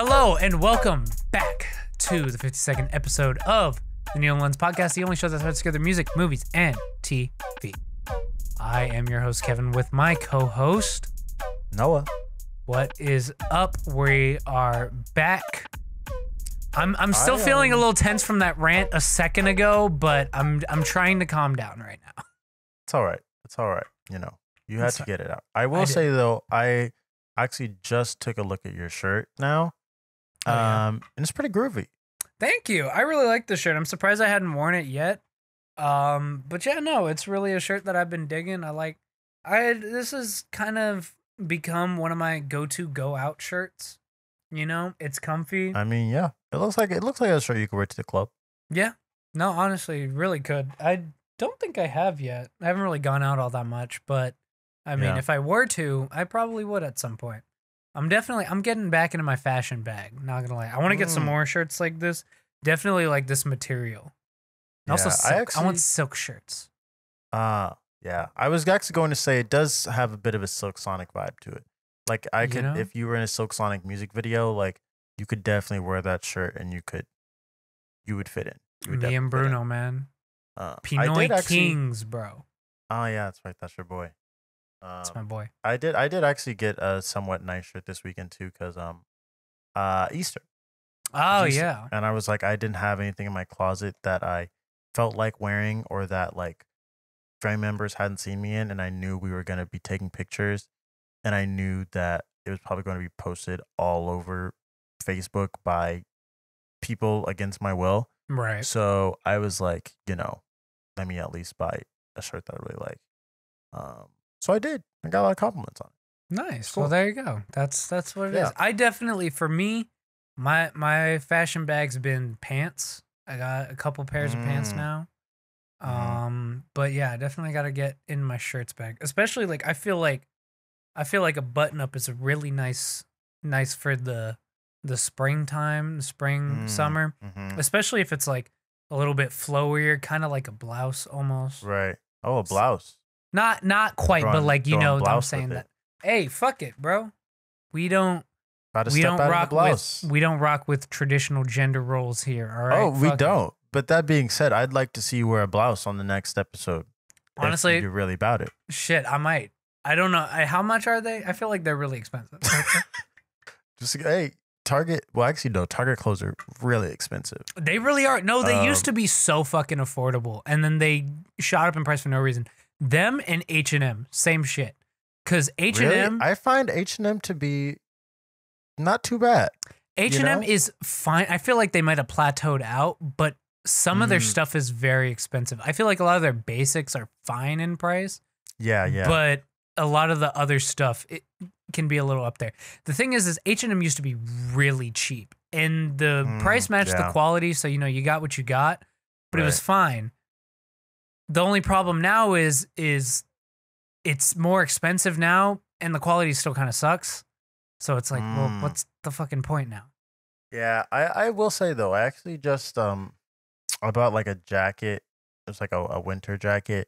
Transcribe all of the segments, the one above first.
Hello and welcome back to the 52nd episode of the Neil and Lens Podcast, the only show that puts together music, movies, and TV. I am your host, Kevin, with my co-host, Noah. What is up? We are back. I'm still feeling a little tense from that rant a second ago, but I'm trying to calm down right now. It's all right. It's all right. You know, you had to get it out. I will say though, I actually just took a look at your shirt now. And it's pretty groovy. Thank you. I really like this shirt. I'm surprised I hadn't worn it yet. But yeah, no, it's really a shirt that I've been digging. This has kind of become one of my go out shirts. You know, it's comfy. I mean, yeah, it looks like a shirt you could wear to the club. Yeah. No, honestly, really could. I don't think I have yet. I haven't really gone out all that much, but I mean, if I were to, I probably would at some point. I'm getting back into my fashion bag. Not gonna lie, I want to get some more shirts like this. Definitely like this material. And also, silk. I want silk shirts. Yeah. I was actually going to say it does have a bit of a Silk Sonic vibe to it. Like I could, if you were in a Silk Sonic music video, like you could definitely wear that shirt and you would fit in. Me and Bruno, man. Pinoy Kings, bro. Oh yeah, that's right. That's your boy. That's my boy. I did actually get a somewhat nice shirt this weekend too, because Easter. Oh Easter. yeah. And I was like, I didn't have anything in my closet that I felt like wearing or that like family members hadn't seen me in, and I knew we were gonna be taking pictures, and I knew that it was probably going to be posted all over Facebook by people against my will. Right. So I was like, let me at least buy a shirt that I really like. So I did. I got a lot of compliments on it. Nice. Cool. Well, there you go. That's what it is. I definitely, for me, my fashion bag's been pants. I got a couple pairs of pants now. But yeah, I definitely got to get in my shirts bag. Especially like I feel like a button up is a really nice for the springtime, summer. Especially if it's like a little bit flowier, kind of like a blouse almost. Right. Oh, a blouse. Not quite, but like I'm saying that. Hey, fuck it, bro. We don't rock with traditional gender roles here. All right. Oh, we don't. But that being said, I'd like to see you wear a blouse on the next episode. Honestly, if you're really about it. Shit, I might. I don't know. How much are they? I feel like they're really expensive. Target. Well, actually, no. Target clothes are really expensive. They really are. No, they used to be so fucking affordable, and then they shot up in price for no reason. Them and H&M, same shit. Because H&M... Really? I find H&M to be not too bad. H&M is fine. I feel like they might have plateaued out, but some of their stuff is very expensive. I feel like a lot of their basics are fine in price. Yeah. But a lot of the other stuff, it can be a little up there. The thing is H&M used to be really cheap. And the price matched the quality, so, you got what you got. But it was fine. The only problem now is it's more expensive now, and the quality still kind of sucks. So it's like, well, what's the fucking point now? Yeah, I will say though, I actually just I bought like a jacket. It's like a winter jacket,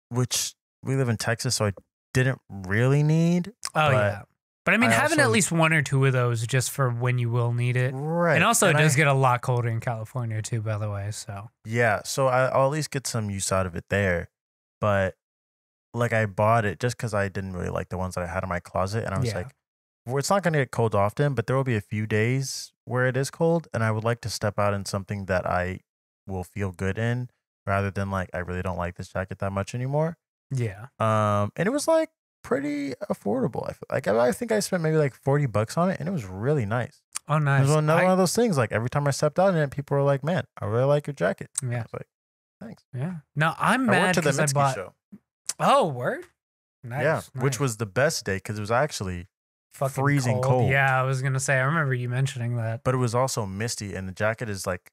which we live in Texas, so I didn't really need. Oh yeah. But I mean, having at least one or two of those just for when you will need it. Right. And also, it does get a lot colder in California too, by the way. So yeah, so I'll at least get some use out of it there. But like I bought it just because I didn't really like the ones that I had in my closet. And I was like, well, it's not going to get cold often, but there will be a few days where it is cold. And I would like to step out in something that I will feel good in rather than like, I really don't like this jacket that much anymore. Yeah. And it was like pretty affordable. I think I spent maybe like $40 on it, and it was really nice. Oh, nice. It was one of those things. Like every time I stepped out in it, people were like, "Man, I really like your jacket." Yeah. I was like, "Thanks." Yeah. No, I'm mad because I bought. Show. Oh, word. Nice. Yeah, nice. Which was the best day because it was actually fucking freezing cold. Yeah, I was gonna say. I remember you mentioning that. But it was also misty, and the jacket is like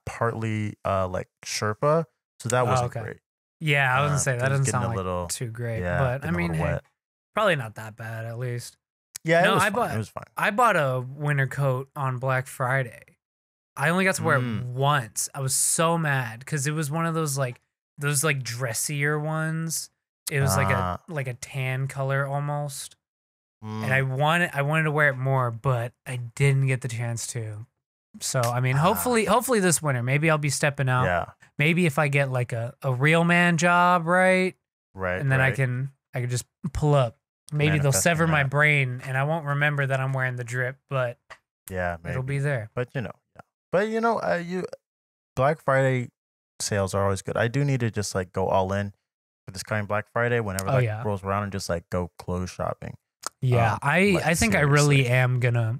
partly like Sherpa, so that wasn't great. Yeah, I was gonna say that doesn't sound like too great, but I mean, hey, probably not that bad at least. Yeah, no, it was fine. I bought a winter coat on Black Friday. I only got to wear it once. I was so mad because it was one of those dressier ones. It was like a tan color almost. and I wanted to wear it more, but I didn't get the chance to. So I mean, hopefully this winter, maybe I'll be stepping out. Yeah. Maybe if I get like a real man job, right, and then I can just pull up. Maybe they'll sever my brain, and I won't remember that I'm wearing the drip, but yeah, maybe. it'll be there. But Black Friday sales are always good. I do need to just like go all in for this coming Black Friday whenever that rolls around and just like go clothes shopping. Yeah, I think I really am gonna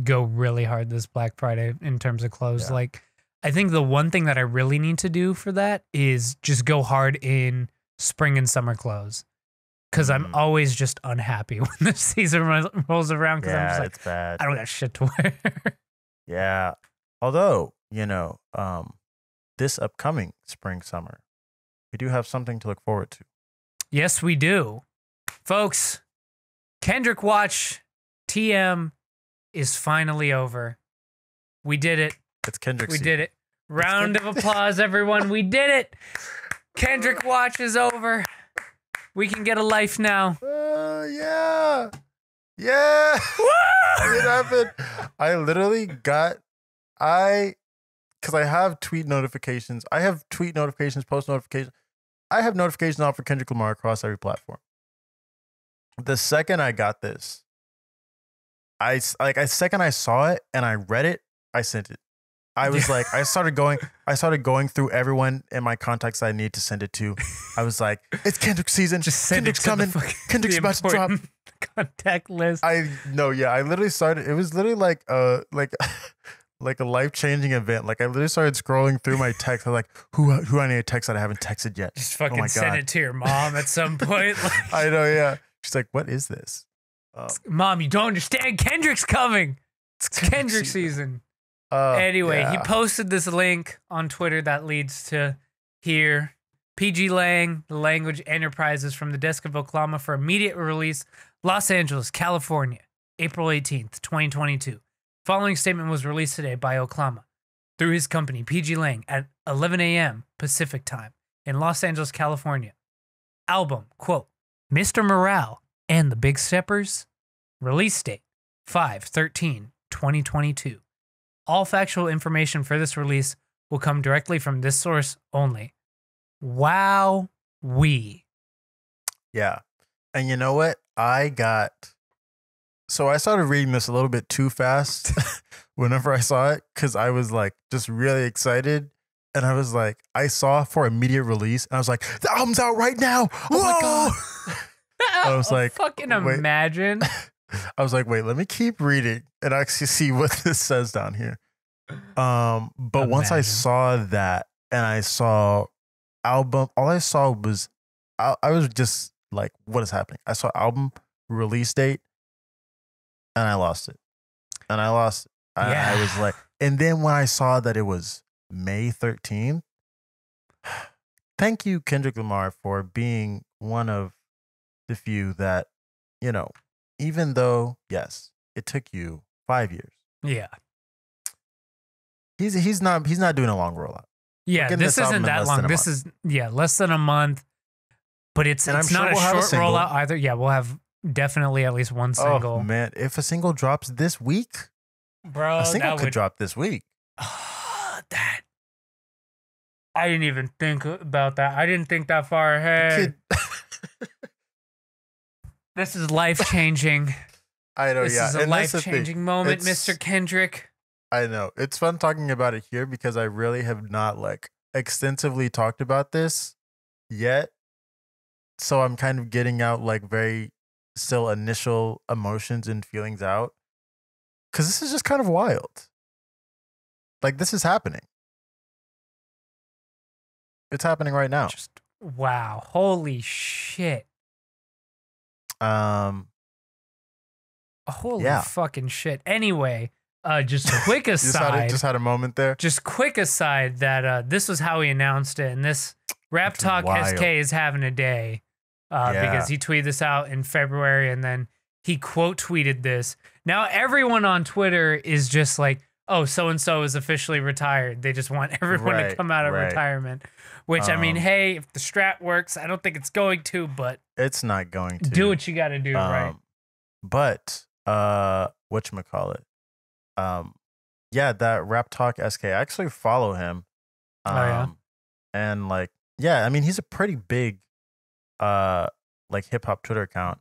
go really hard this Black Friday in terms of clothes. Yeah. Like, I think the one thing that I really need to do for that is just go hard in spring and summer clothes. Because I'm always just unhappy when the season rolls around. Because I'm just like, it's bad. I don't got shit to wear. Yeah. Although, this upcoming spring, summer, we do have something to look forward to. Yes, we do. Folks, Kendrick Watch TM is finally over. We did it. It's Kendrick. We did it. Round of applause, everyone. We did it. Kendrick Watch is over. We can get a life now. Yeah. Yeah. It happened. I literally because I have tweet notifications. I have tweet notifications, post notifications. I have notifications on for Kendrick Lamar across every platform. The second I got this, second I saw it and I read it, I sent it. I was like, I started going through everyone in my contacts I need to send it to. I was like, it's Kendrick season. Just Kendrick's coming. Kendrick's about to drop. Contact list. I literally started. It was literally like a life-changing event. Like I literally started scrolling through my text. I was like, who I need to text that I haven't texted yet. Just fucking send it to your mom at some point. Like, I know, yeah. She's like, what is this? Mom, you don't understand. Kendrick's coming. It's Kendrick season. Anyway, he posted this link on Twitter that leads to here. PG Lang, The Language Enterprises from the desk of Oklahoma for immediate release, Los Angeles, California, April 18th, 2022. Following statement was released today by Oklahoma through his company, PG Lang, at 11 a.m. Pacific time in Los Angeles, California. Album, quote, Mr. Morale and the Big Steppers. Release date, 5/13/2022. All factual information for this release will come directly from this source only. Wow, Yeah. And you know what? I started reading this a little bit too fast whenever I saw it because I was like just really excited. And I was like, I saw for immediate release and I was like, the album's out right now. Oh my God. I was like, fucking imagine. I was like, wait, let me keep reading and actually see what this says down here. But once I saw that and I saw album, all I saw was, I was just like, what is happening? I saw album release date and I lost it. I was like, and then when I saw that it was May 13th, thank you, Kendrick Lamar, for being one of the few that, even though, yes, it took you 5 years. Yeah. He's not doing a long rollout. Yeah, this isn't that long. This is less than a month. But it's not a short rollout either. Yeah, we'll have definitely at least one single. Oh man, if a single drops this week, bro, a single could drop this week. That I didn't even think about that. I didn't think that far ahead. This is life-changing. I know, this is a life-changing moment, Mr. Kendrick. I know. It's fun talking about it here because I really have not extensively talked about this yet. So I'm kind of getting out very still initial emotions and feelings out. Cause this is just kind of wild. This is happening. It's happening right now. Just wow. Holy shit. Holy fucking shit. Anyway, just a quick aside. just had a moment there. Just quick aside that this was how he announced it, and this Rap Talk SK is having a day because he tweeted this out in February, and then he quote tweeted this. Now everyone on Twitter is just like, "Oh, so and so is officially retired." They just want everyone to come out of retirement. Which I mean, hey, if the strat works, I don't think it's going to, but it's not going to. Do what you got to do, right? But whatchamacallit? Um, yeah, that Rap Talk SK. I actually follow him. Yeah. And like, yeah, I mean, he's a pretty big like hip hop Twitter account.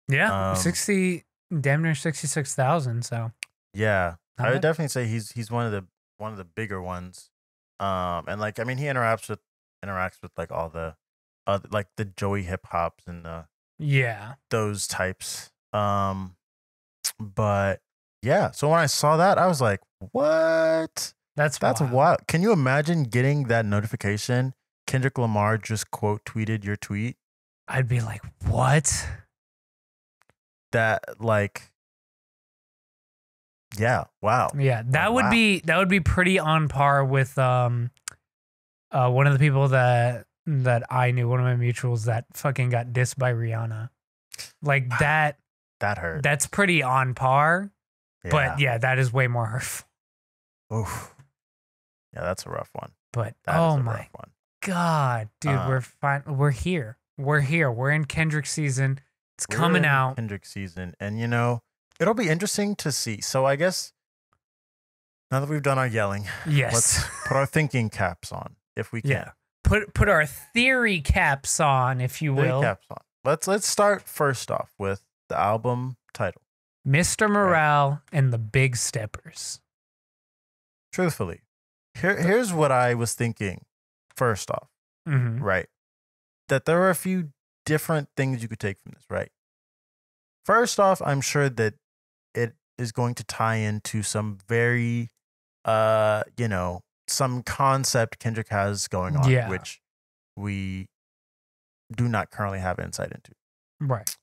Yeah. 60, damn near 66,000. So yeah, not I would bad. definitely say he's one of the bigger ones. And like, I mean, he interacts with like all the like the Joey hip hops and Yeah. those types. But yeah, so when I saw that, I was like, what? That's wild. wild. Can you imagine getting that notification? Kendrick Lamar just quote tweeted your tweet. I'd be like, what? That like, yeah, wow. Yeah, that Like, would be pretty on par with one of the people that I knew, one of my mutuals that fucking got dissed by Rihanna. Like that hurt. That's pretty on par. Yeah. But yeah, that is way more hurtful. Oof. Yeah, that's a rough one. But That oh is a my rough one. God, dude, we're fine. We're here. We're in Kendrick season. It's coming out. Kendrick season. And you know, it'll be interesting to see. So I guess now that we've done our yelling, yes, let's put our thinking caps on if we can. Yeah. Put our theory caps on, if you will. Theory caps on. Let's start first off with the album title. Mr. Morale and the Big Steppers. Truthfully, here's what I was thinking first off, right? That there are a few different things you could take from this, right? First off, I'm sure that it is going to tie into some very, you know, some concept Kendrick has going on, which we do not currently have insight into. Right.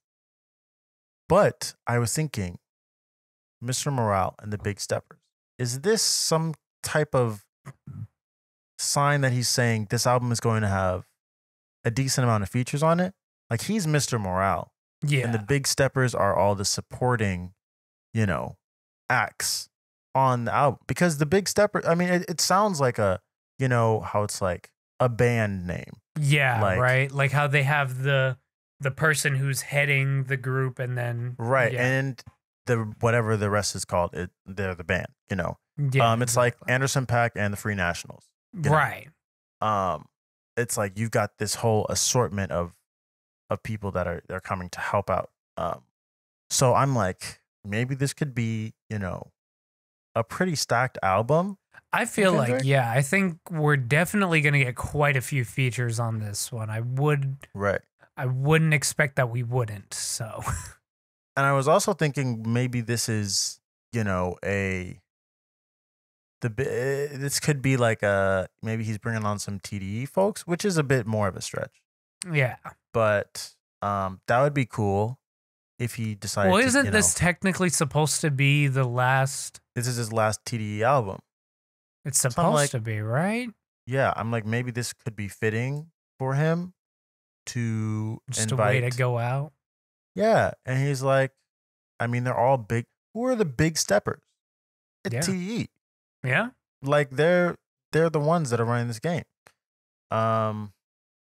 But I was thinking, Mr. Morale and the Big Steppers. Is this some type of sign that he's saying this album is going to have a decent amount of features on it? Like, he's Mr. Morale. Yeah. And the Big Steppers are all the supporting, you know, acts on the album. Because the Big Stepper, I mean, it sounds like a, you know, how it's like a band name. Yeah, like, right? Like how they have the person who's heading the group and then... Right, and the whatever the rest is called, they're the band, you know? Yeah, it's like Anderson .Paak and the Free Nationals. Right. It's like you've got this whole assortment of people that are coming to help out. So I'm like, maybe this could be, you know, a pretty stacked album. I feel like, yeah, I think we're definitely going to get quite a few features on this one. I wouldn't expect that we wouldn't. So, and I was also thinking maybe this is, you know, this could be like maybe he's bringing on some TDE folks, which is a bit more of a stretch. Yeah, but that would be cool if he decided. Well, isn't this technically supposed to be the last? This is his last TDE album. It's supposed to be, right? Yeah, I'm like, maybe this could be fitting for him to just invite, a way to go out. Yeah, and he's like, I mean, they're all big. Who are the Big Steppers? It's TDE. Yeah, like they're the ones that are running this game, or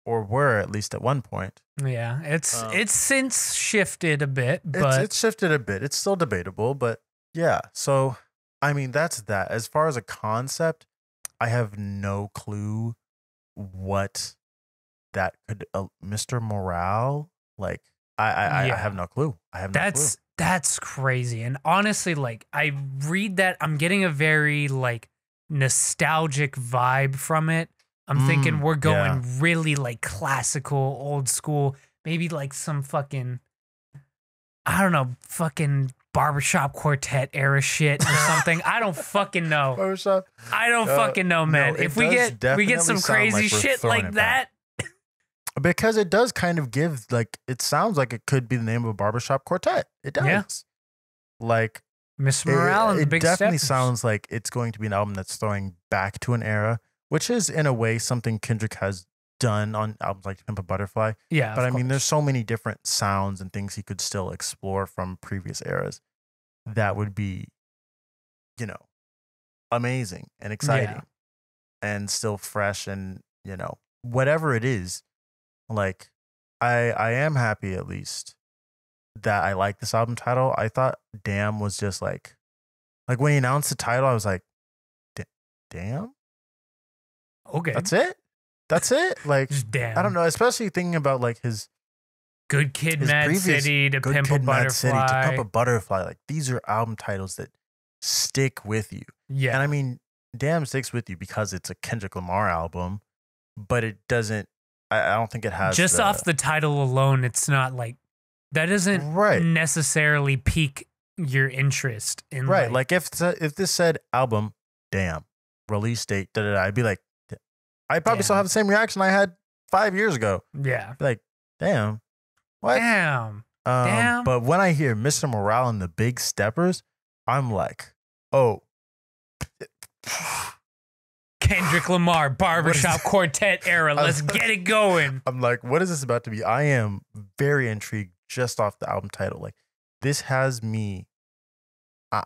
were at least at one point. Yeah, it's since shifted a bit, but it's shifted a bit. It's still debatable, but yeah. So I mean, that's that. As far as a concept, I have no clue what that could. Mr. Morale, like I have no clue. I have no clue. That's crazy. And honestly, like, I read that, I'm getting a very, like, nostalgic vibe from it. I'm thinking we're going really, like, classical, old school, maybe, like, some fucking, I don't know, fucking barbershop quartet era shit or something. I don't fucking know. Barbershop? I don't fucking know, man. No, if we get some crazy shit like that. Because it does kind of give, like, it sounds like it could be the name of a barbershop quartet. It does. Yeah. Like, Miss Morale and the Big Steppers. It definitely sounds like it's going to be an album that's throwing back to an era, which is, in a way, something Kendrick has done on albums like Pimp a Butterfly. Yeah, but I mean, there's so many different sounds and things he could still explore from previous eras that would be, you know, amazing and exciting and still fresh and, you know, whatever it is. Like, I am happy at least that I like this album title. I thought Damn was just like when he announced the title, I was like, damn? Okay. That's it? That's it? Like, just damn. I don't know, especially thinking about like his Good Kid, Mad City, To Pimp a Butterfly. To Pimp a Butterfly. Like, these are album titles that stick with you. Yeah. And I mean, Damn sticks with you because it's a Kendrick Lamar album, but it doesn't, I don't think it has. Just off the title alone, it's not like, that doesn't necessarily pique your interest in right. Like if this said album, Damn, release date, I'd be like, I'd probably still have the same reaction I had 5 years ago. Yeah. Be like, damn. What? Damn. Damn. But when I hear Mr. Morale and the Big Steppers, I'm like, oh. Kendrick Lamar, Barbershop Quartet era. Let's get it going. I'm like, what is this about to be? I am very intrigued just off the album title. Like, this has me. I'm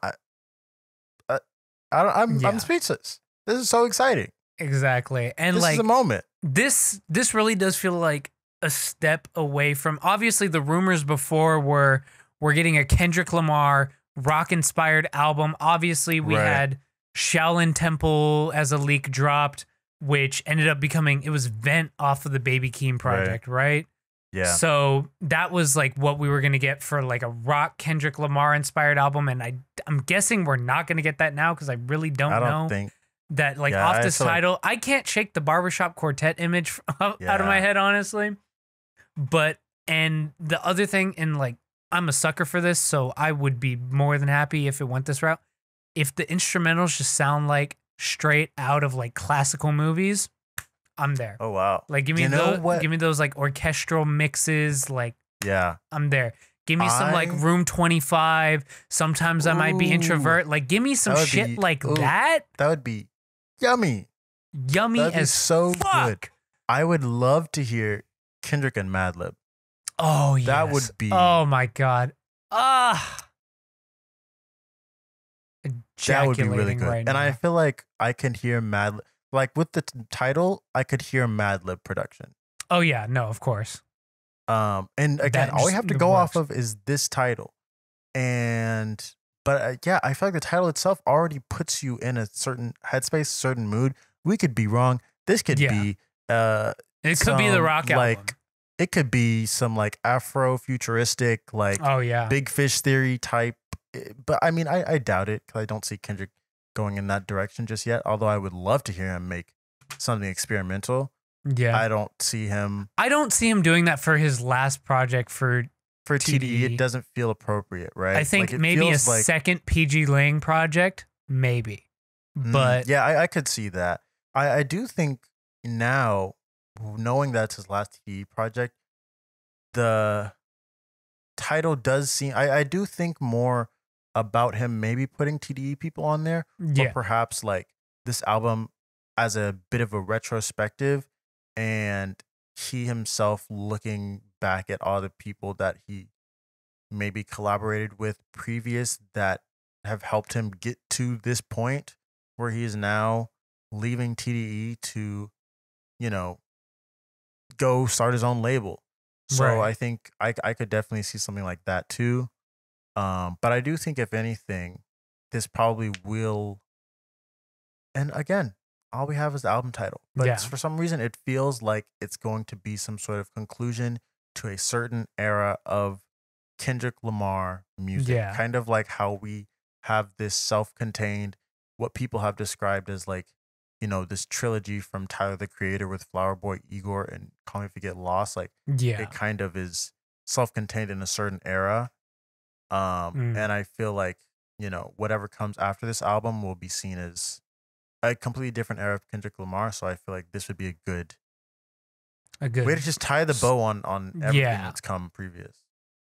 speechless. This is so exciting. Exactly. And this like is a moment. This really does feel like a step away from, obviously the rumors before were we're getting a Kendrick Lamar rock inspired album. Obviously we had Shaolin Temple as a leak dropped, which ended up becoming, it was Vent off of the Baby Keem project, right? Yeah. So that was like what we were going to get for like a rock Kendrick Lamar inspired album. And I'm guessing we're not going to get that now because I really don't know. Think that like off this title, I can't shake the Barbershop Quartet image out of my head, honestly. But, and the other thing, and like, I'm a sucker for this, so I would be more than happy if it went this route. If the instrumentals just sound like straight out of like classical movies, I'm there. Oh, wow. Like, give me those like orchestral mixes. Like, I'm there. Give me some like Room 25. Sometimes I might be introvert. Like, give me some shit like that. That would be yummy. Yummy as so fuck. Good. I would love to hear Kendrick and Madlib. Oh, yes. That would be. Oh, my God. That would be really good. Right and now. I feel like I can hear Madlib. Like with the title, I could hear Madlib production. Oh, yeah. No, of course. And again, all we have to go off of is this title. But I feel like the title itself already puts you in a certain headspace, certain mood. We could be wrong. This could be it could be the rock album. It could be some like Afro futuristic, like Big Fish Theory type. But I mean, I doubt it because I don't see Kendrick going in that direction just yet. Although I would love to hear him make something experimental. Yeah, I don't see him doing that for his last project for TDE. It doesn't feel appropriate, right? I think like maybe a second PG Lang project, maybe. But I could see that. I do think now, knowing that's his last TDE project, the title does seem. I do think more about him maybe putting TDE people on there, or perhaps like this album as a bit of a retrospective, and he himself looking back at all the people that he maybe collaborated with previous that have helped him get to this point where he is now leaving TDE to, go start his own label. So I think I could definitely see something like that too. But I do think if anything, this probably will. And again, all we have is the album title. But for some reason, it feels like it's going to be some sort of conclusion to a certain era of Kendrick Lamar music. Yeah. Kind of like how we have this self-contained, what people have described as like, this trilogy from Tyler, the Creator with Flower Boy, Igor, and Call Me If You Get Lost. Like, it kind of is self-contained in a certain era. And I feel like, whatever comes after this album will be seen as a completely different era of Kendrick Lamar. So I feel like this would be a good way to just tie the bow on everything that's come previous.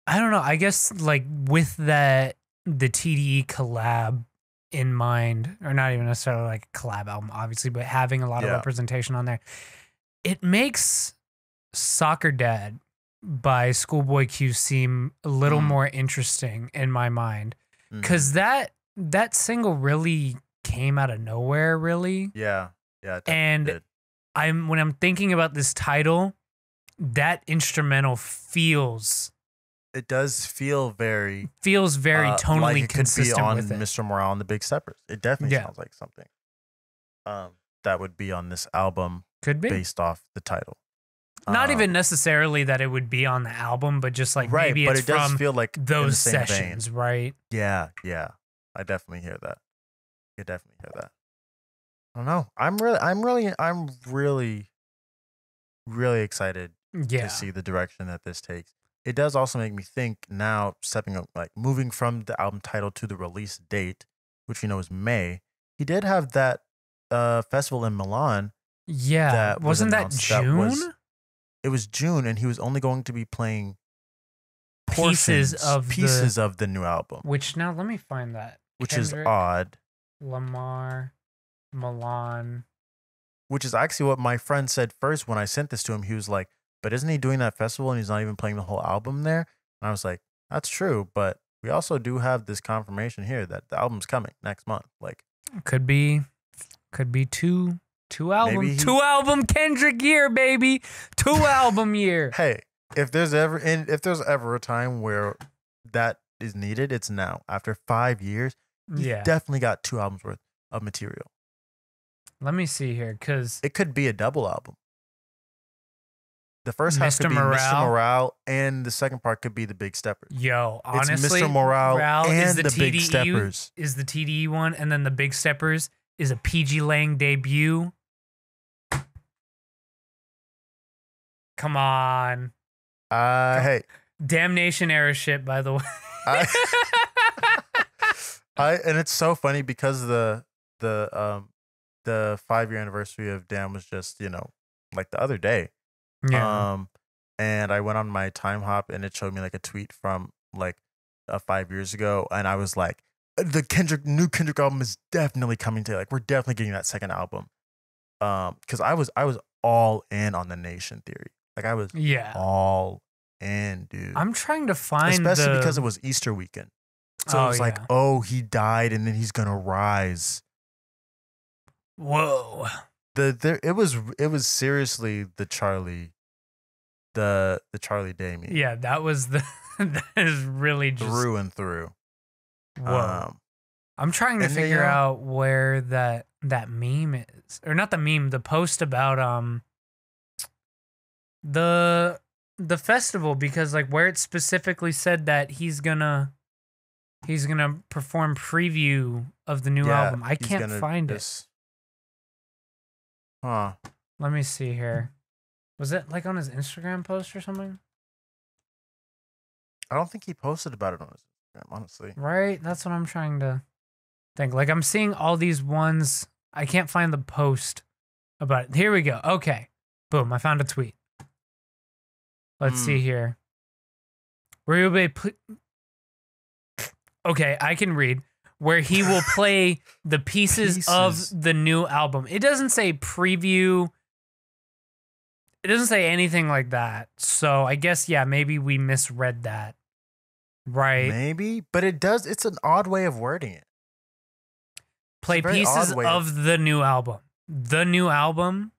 I don't know. I guess like with the TDE collab in mind, or not even necessarily like a collab album, obviously, but having a lot of representation on there, it makes Soccer Dad by Schoolboy Q seem a little more interesting in my mind, because that single really came out of nowhere, really. Yeah. And did. when I'm thinking about this title, that instrumental feels it does feel very tonally like it consistent could be on with it. Mr. Morale and the Big Steppers. It definitely sounds like something that would be on this album. Could be based off the title. Not even necessarily that it would be on the album, but just like maybe it's but it does from feel like those sessions, right? Yeah, I definitely hear that. I don't know. I'm really excited to see the direction that this takes. It does also make me think now, stepping up, like moving from the album title to the release date, which we know is May. He did have that festival in Milan. Yeah, wasn't that June? It was June, and he was only going to be playing pieces of the new album. Which now let me find that. Which Kendrick is odd. Lamar, Milan. Which is actually what my friend said first when I sent this to him. He was like, "But isn't he doing that festival and he's not even playing the whole album there?" And I was like, "That's true, but we also do have this confirmation here that the album's coming next month." Like, could be two album Kendrick year, baby. 2 album year. Hey, if there's ever a time where that is needed, it's now. After 5 years, you definitely got 2 albums worth of material. Let me see here, because it could be a double album. The first half could be Mr. Morale, and the second part could be the Big Steppers. Yo, honestly, it's Mr. Morale and the Big Steppers is the TDE one, and then the Big Steppers is a PG Lang debut. Come on. Hey. Damnation era shit, by the way. And it's so funny because the 5-year anniversary of Damn was just, like the other day. Yeah. And I went on my time hop and it showed me like a tweet from like 5 years ago, and I was like, the new Kendrick album is definitely coming to, like, we're definitely getting that second album. Because I was all in on the Nation theory. Like, I was all in, dude. I'm trying to find especially because it was Easter weekend. So it was like, oh, he died and then he's gonna rise. Whoa. It was seriously the Charlie Day meme. Yeah, that was that is really just through and through. Whoa. I'm trying to figure out where that meme is. Or not the meme, the post about the festival, because like where it specifically said that he's gonna perform preview of the new album. I can't find it. Huh. Let me see here. Was it like on his Instagram post or something? I don't think he posted about it on his Instagram, honestly. Right? That's what I'm trying to think. Like, I'm seeing all these ones. I can't find the post about it. Here we go. Okay. Boom. I found a tweet. Let's see here. Where will okay, I can read. Where he will play the pieces of the new album. It doesn't say preview. It doesn't say anything like that. So I guess, maybe we misread that. Right? Maybe, but it does. It's an odd way of wording it. Play pieces of the new album. The new album.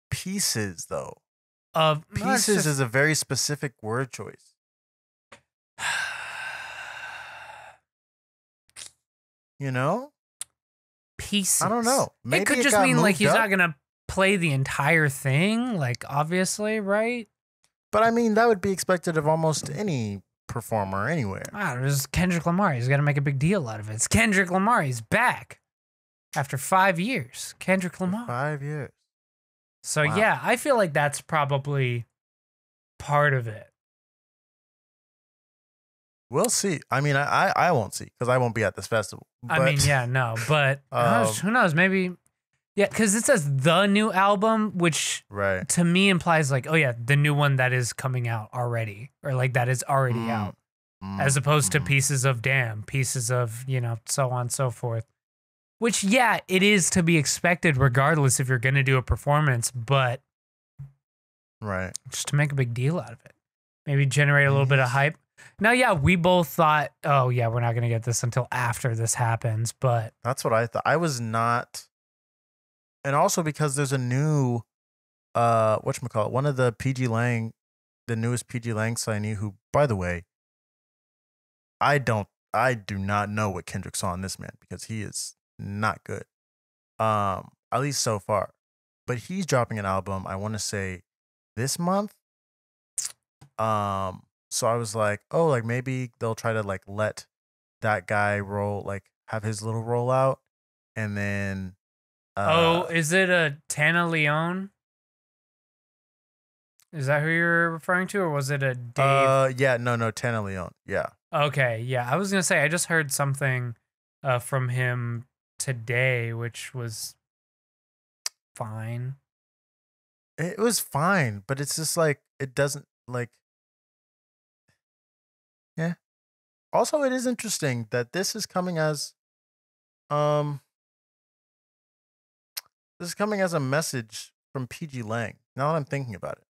Pieces, though. Of pieces is a very specific word choice. Pieces. I don't know. Maybe it could just mean like he's not gonna play the entire thing, like, obviously, right? But I mean, that would be expected of almost any performer anywhere. There's Kendrick Lamar. He's got to make a big deal out of it. It's Kendrick Lamar. He's back after 5 years. Kendrick Lamar. 5 years. So, I feel like that's probably part of it. We'll see. I mean, I won't see because I won't be at this festival. But, but who knows? Maybe, because it says the new album, which to me implies like, the new one that is coming out already, or like that is already out, as opposed to pieces of Damn, pieces of, so on and so forth. Which, it is to be expected regardless if you're going to do a performance, but just to make a big deal out of it. Maybe generate a little bit of hype. Now, we both thought, we're not going to get this until after this happens, but... That's what I thought. I was not... And also because there's a new, whatchamacallit, one of the PG Lang the newest PG Lang signee, who, by the way, I do not know what Kendrick saw in this man because he is not good. At least so far. But he's dropping an album, I want to say this month. So I was like, oh, like maybe they'll try to like let that guy roll, like have his little rollout, and then. Is it a Tana Leon? Is that who you're referring to, or was it a Dave? Yeah, no, Tana Leon, yeah. Okay, yeah, I was gonna say I just heard something, from him today, which was fine. It was fine, but it's just like it doesn't like. Yeah. Also, it is interesting that this is coming as, this is coming as a message from PG Lang. Now that I'm thinking about it,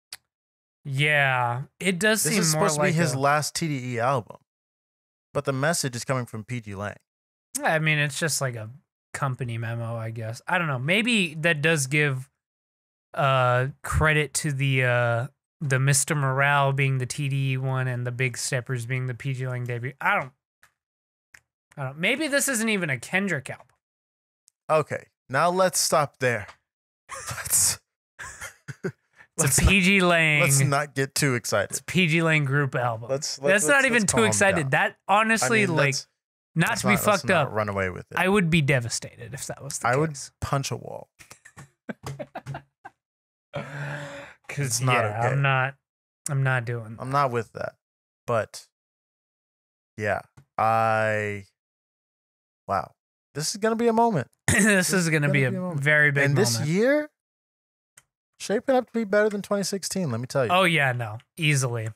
Yeah, it does this seem is more supposed to like be his last TDE album, but the message is coming from PG Lang. I mean, it's just like a company memo, I guess. I don't know. Maybe that does give credit to the Mr. Morale being the TDE one and the Big Steppers being the PG Lang debut. I don't. Maybe this isn't even a Kendrick album. Okay, now let's stop there. It's a PG Lang. Let's not get too excited. It's a PG Lang group album. That's not even too excited. Down. That honestly, not to be fucked up. Run away with it. I would be devastated if that was the case. I would punch a wall. Because okay. I'm not doing that. I'm not with that. But yeah, wow. This is gonna be a moment. this is gonna be a very big moment. And this year, shaping up to be better than 2016, let me tell you. Oh yeah, no. Easily.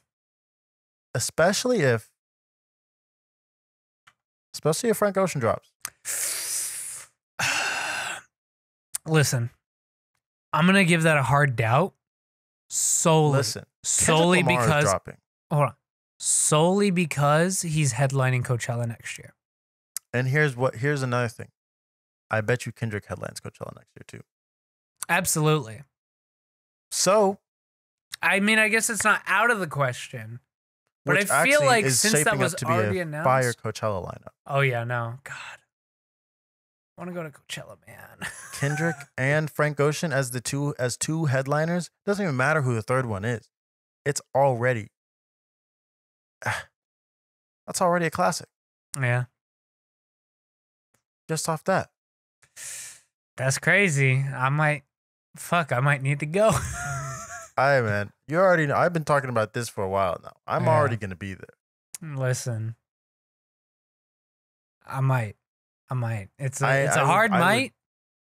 Especially if Frank Ocean drops. Listen, I'm gonna give that a hard doubt. Solely because hold on. Solely because he's headlining Coachella next year. And here's another thing. I bet you Kendrick headlines Coachella next year too. Absolutely. So, I mean, I guess it's not out of the question. But I feel like since that was already announced, fire Coachella lineup. Oh yeah, no, God, I want to go to Coachella, man. Kendrick and Frank Ocean as two headliners. Doesn't even matter who the third one is. It's already that's already a classic. Yeah. Just off that. That's crazy. I might need to go. All right, man. You already know. I've been talking about this for a while now. I'm already going to be there. Listen. I might. It's a hard might.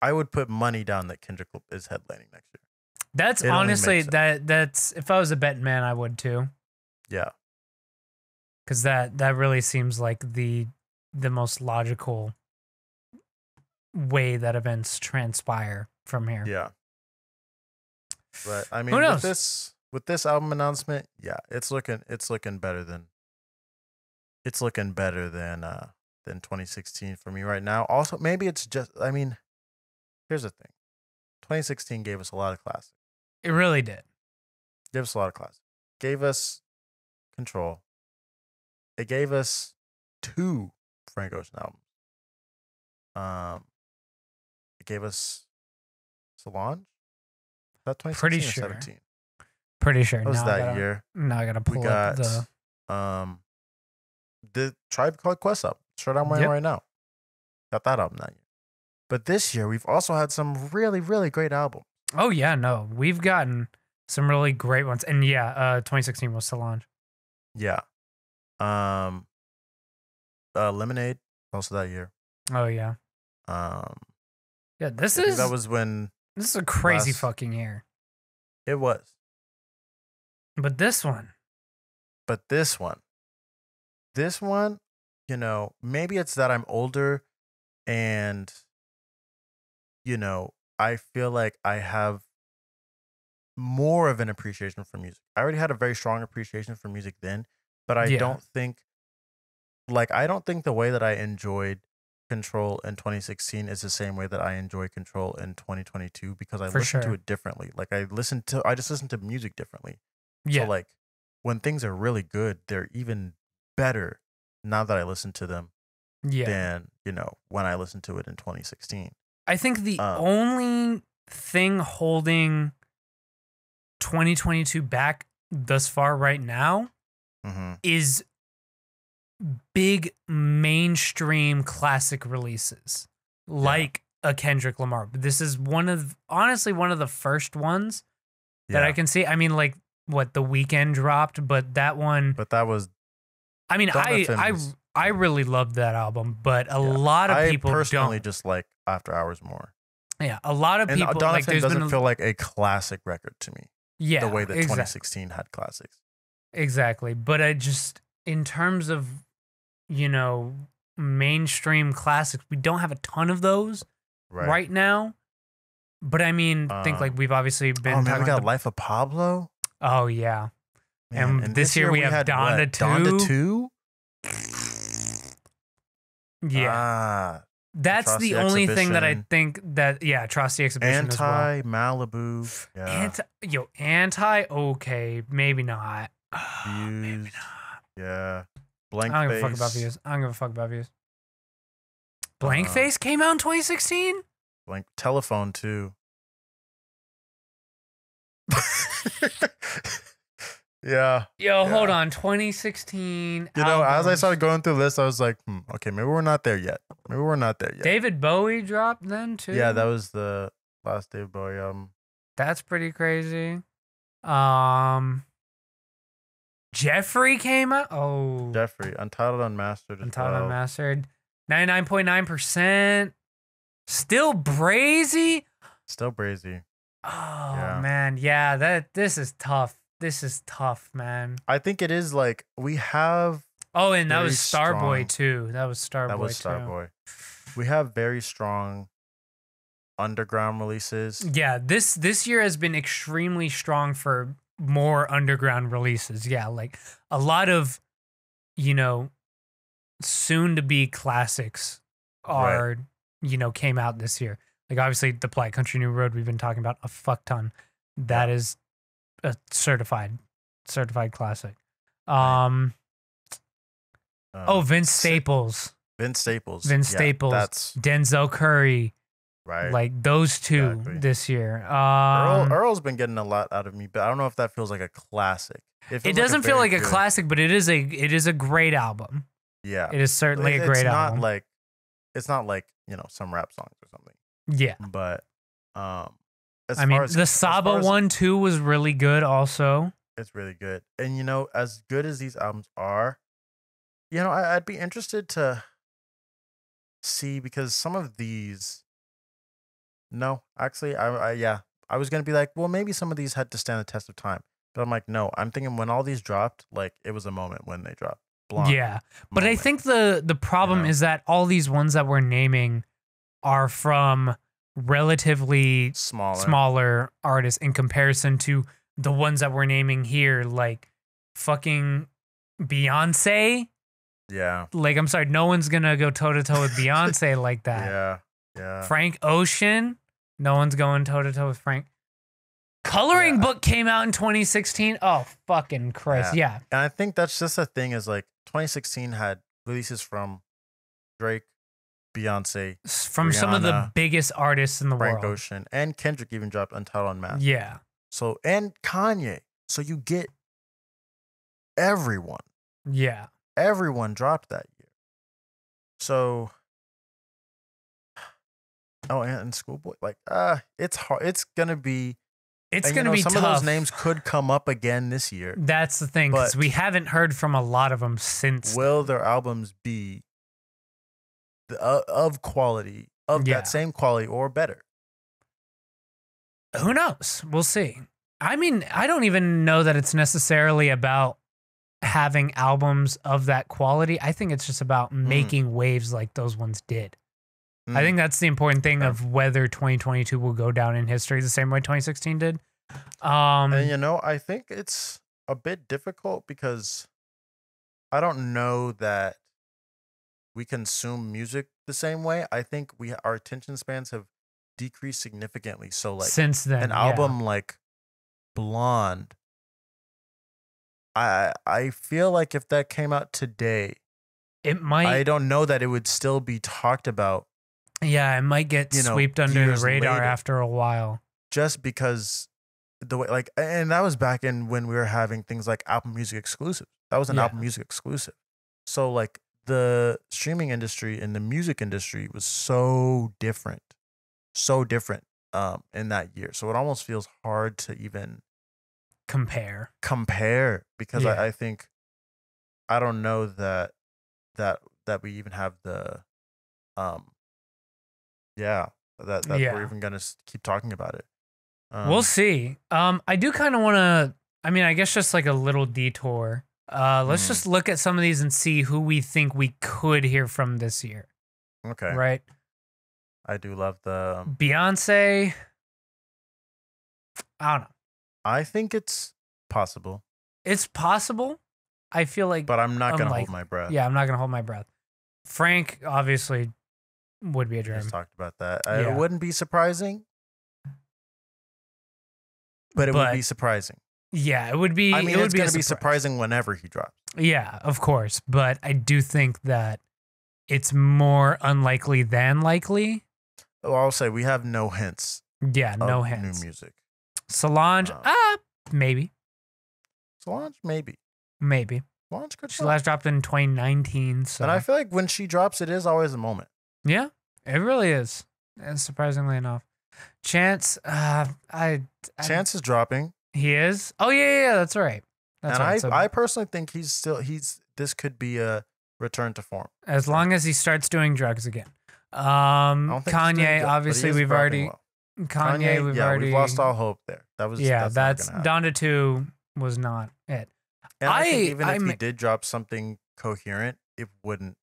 I would put money down that Kendrick is headlining next year. That's honestly, that's, if I was a betting man, I would too. Yeah. Because that really seems like the most logical way that events transpire from here. Yeah. But I mean, who knows? With this album announcement, yeah, it's looking better than 2016 for me right now. Also, maybe it's just, I mean, here's the thing. 2016 gave us a lot of classics. It really did. Gave us a lot of classics. Gave us Control. It gave us 2 Frank Ocean albums. It gave us Solange. Is that 2016 or 17? Pretty sure. That was that year. Now I gotta pull up the Tribe Called Quest album. Shirt I'm wearing right now. Got that album that year. But this year we've also had some really, really great albums. Oh yeah, no, we've gotten some really great ones, and 2016 was Solange. Yeah. Lemonade also that year. Oh yeah. This is a crazy fucking year. It was. But this one, you know, maybe it's that I'm older and, you know, I feel like I have more of an appreciation for music. I already had a very strong appreciation for music then, but I don't think the way that I enjoyed Control in 2016 is the same way that I enjoy Control in 2022 because I listen to it differently. Like I just listen to music differently. Yeah. So like when things are really good, they're even better now that I listen to them than, when I listened to it in 2016. I think the only thing holding 2022 back thus far right now is big mainstream classic releases like a Kendrick Lamar. But this is honestly one of the first ones that I can see. I mean, like what The Weeknd dropped, but that one. But that was. I mean, I really loved that album, but a lot of people personally don't. Just like After Hours more. Yeah, a lot of people. Donovan doesn't feel like a classic record to me. Yeah, the way that 2016 had classics. Exactly, but I just, in terms of, mainstream classics, we don't have a ton of those right now. But I mean, think like we've obviously been. Oh man, we got Life of Pablo. Oh yeah, man, and this year we have Donda 2. Donda 2. Yeah. That's the only thing that I think that, Atrocity Exhibition as well. Malibu. Yeah. Anti, okay, maybe not. Maybe not. Yeah. Blank I don't Face. give a fuck about views. Blank Face came out in 2016? Blank Telephone too. Yeah. Hold on. 2016. As I started going through this, I was like, okay, maybe we're not there yet. David Bowie dropped then too. Yeah, that was the last David Bowie album. That's pretty crazy. Jeffrey came out. Oh. Jeffrey, Untitled Unmastered. Unmastered. 99.9%. Still Brazy. Oh man, yeah. This is tough. Man. I think it is like we have. Oh, and that was Starboy too. That was Starboy. We have very strong underground releases. Yeah, this year has been extremely strong for more underground releases. Yeah, like a lot of, soon to be classics came out this year. Like obviously the Polite Country New Road we've been talking about a fuck ton. That is a certified classic. Vince Staples. Vince Staples. That's Denzel Curry. Right. Like those two this year. Earl's been getting a lot out of me, but I don't know if that feels like a classic. It doesn't feel like a classic, but it is a great album. Yeah. It is certainly a great album. It's not like, some rap songs or something. Yeah. But the Saba one too was really good also. It's really good. And as good as these albums are, I'd be interested to see, because some of these, no, actually, I was going to be like, well, maybe some of these had to stand the test of time. But I'm like, no, I'm thinking when all these dropped, like it was a moment when they dropped. Blonde yeah. But I think the problem is that all these ones that we're naming are from relatively smaller artists in comparison to the ones that we're naming here, like fucking Beyonce. Yeah. Like, I'm sorry, no one's gonna go toe to toe with Beyonce like that. Yeah. Frank Ocean, no one's going toe to toe with Frank. Coloring Book came out in 2016. Oh, fucking Christ. Yeah. And I think that's just a thing, is like 2016 had releases from Drake, Beyonce, from Rihanna, some of the biggest artists in the world. Frank Ocean, and Kendrick even dropped Untitled Unmastered. Yeah. So, and Kanye. So you get everyone. Yeah. Everyone dropped that year. So, and Schoolboy, like, it's hard. It's gonna be. It's gonna be some tough. of those names could come up again this year. That's the thing, because we haven't heard from a lot of them since. Will their albums be of quality, that same quality, or better? Who knows? We'll see. I mean, I don't even know that it's necessarily about having albums of that quality. I think it's just about making waves like those ones did. I think that's the important thing of whether 2022 will go down in history the same way 2016 did. And I think it's a bit difficult because I don't know that we consume music the same way. I think our attention spans have decreased significantly. So like since then, an album like Blonde, I feel like if that came out today, it might. I don't know that it would still be talked about. Yeah, it might get swept under the radar after a while. Just because the way, like, and that was back in when we were having things like Apple Music exclusive. That was an Apple Music exclusive. So like the streaming industry and the music industry was so different in that year. So it almost feels hard to even compare because I think I don't know that we even have the that we're even gonna keep talking about it. We'll see. I do kind of want to. I mean, I guess just like a little detour. Let's just look at some of these and see who we think we could hear from this year. Okay. Right. I do love the Beyonce. I don't know. I think it's possible. It's possible. I feel like, but I'm not gonna hold my breath. Yeah, I'm not gonna hold my breath. Frank obviously would be a dream. Just talked about that. It wouldn't be surprising, but it would be surprising. Yeah, it would be. I mean, it's going to be surprising whenever he drops. Yeah, of course. But I do think that it's more unlikely than likely. Well, I'll say we have no hints. Yeah, no hints. New music. Solange, maybe. Solange, maybe. Maybe. Solange could. She last dropped in 2019. So. And I feel like when she drops, it is always a moment. Yeah, it really is. And surprisingly enough, Chance, Chance is dropping. He is. Oh yeah, that's right. That's right. I personally think this could be a return to form. As long as he starts doing drugs again. Kanye, obviously we've already. Kanye, we've lost all hope there. That's Donda 2 was not it. And I think even if he did drop something coherent, it wouldn't.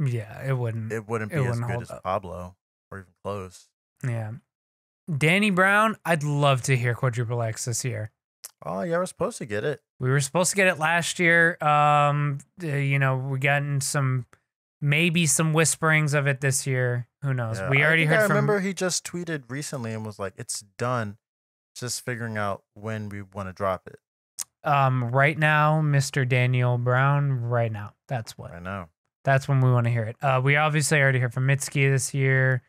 Yeah, it wouldn't. It wouldn't be as good as Pablo or even close. Yeah. Danny Brown, I'd love to hear Quadruple X this year. Oh, yeah, we're supposed to get it. We were supposed to get it last year. We gotten some whisperings of it this year. Who knows? Yeah, we already heard I remember he just tweeted recently and was like, it's done. Just figuring out when we want to drop it. Right now, Mr. Daniel Brown, right now. That's what. I know. That's when we want to hear it. We obviously already heard from Mitski this year.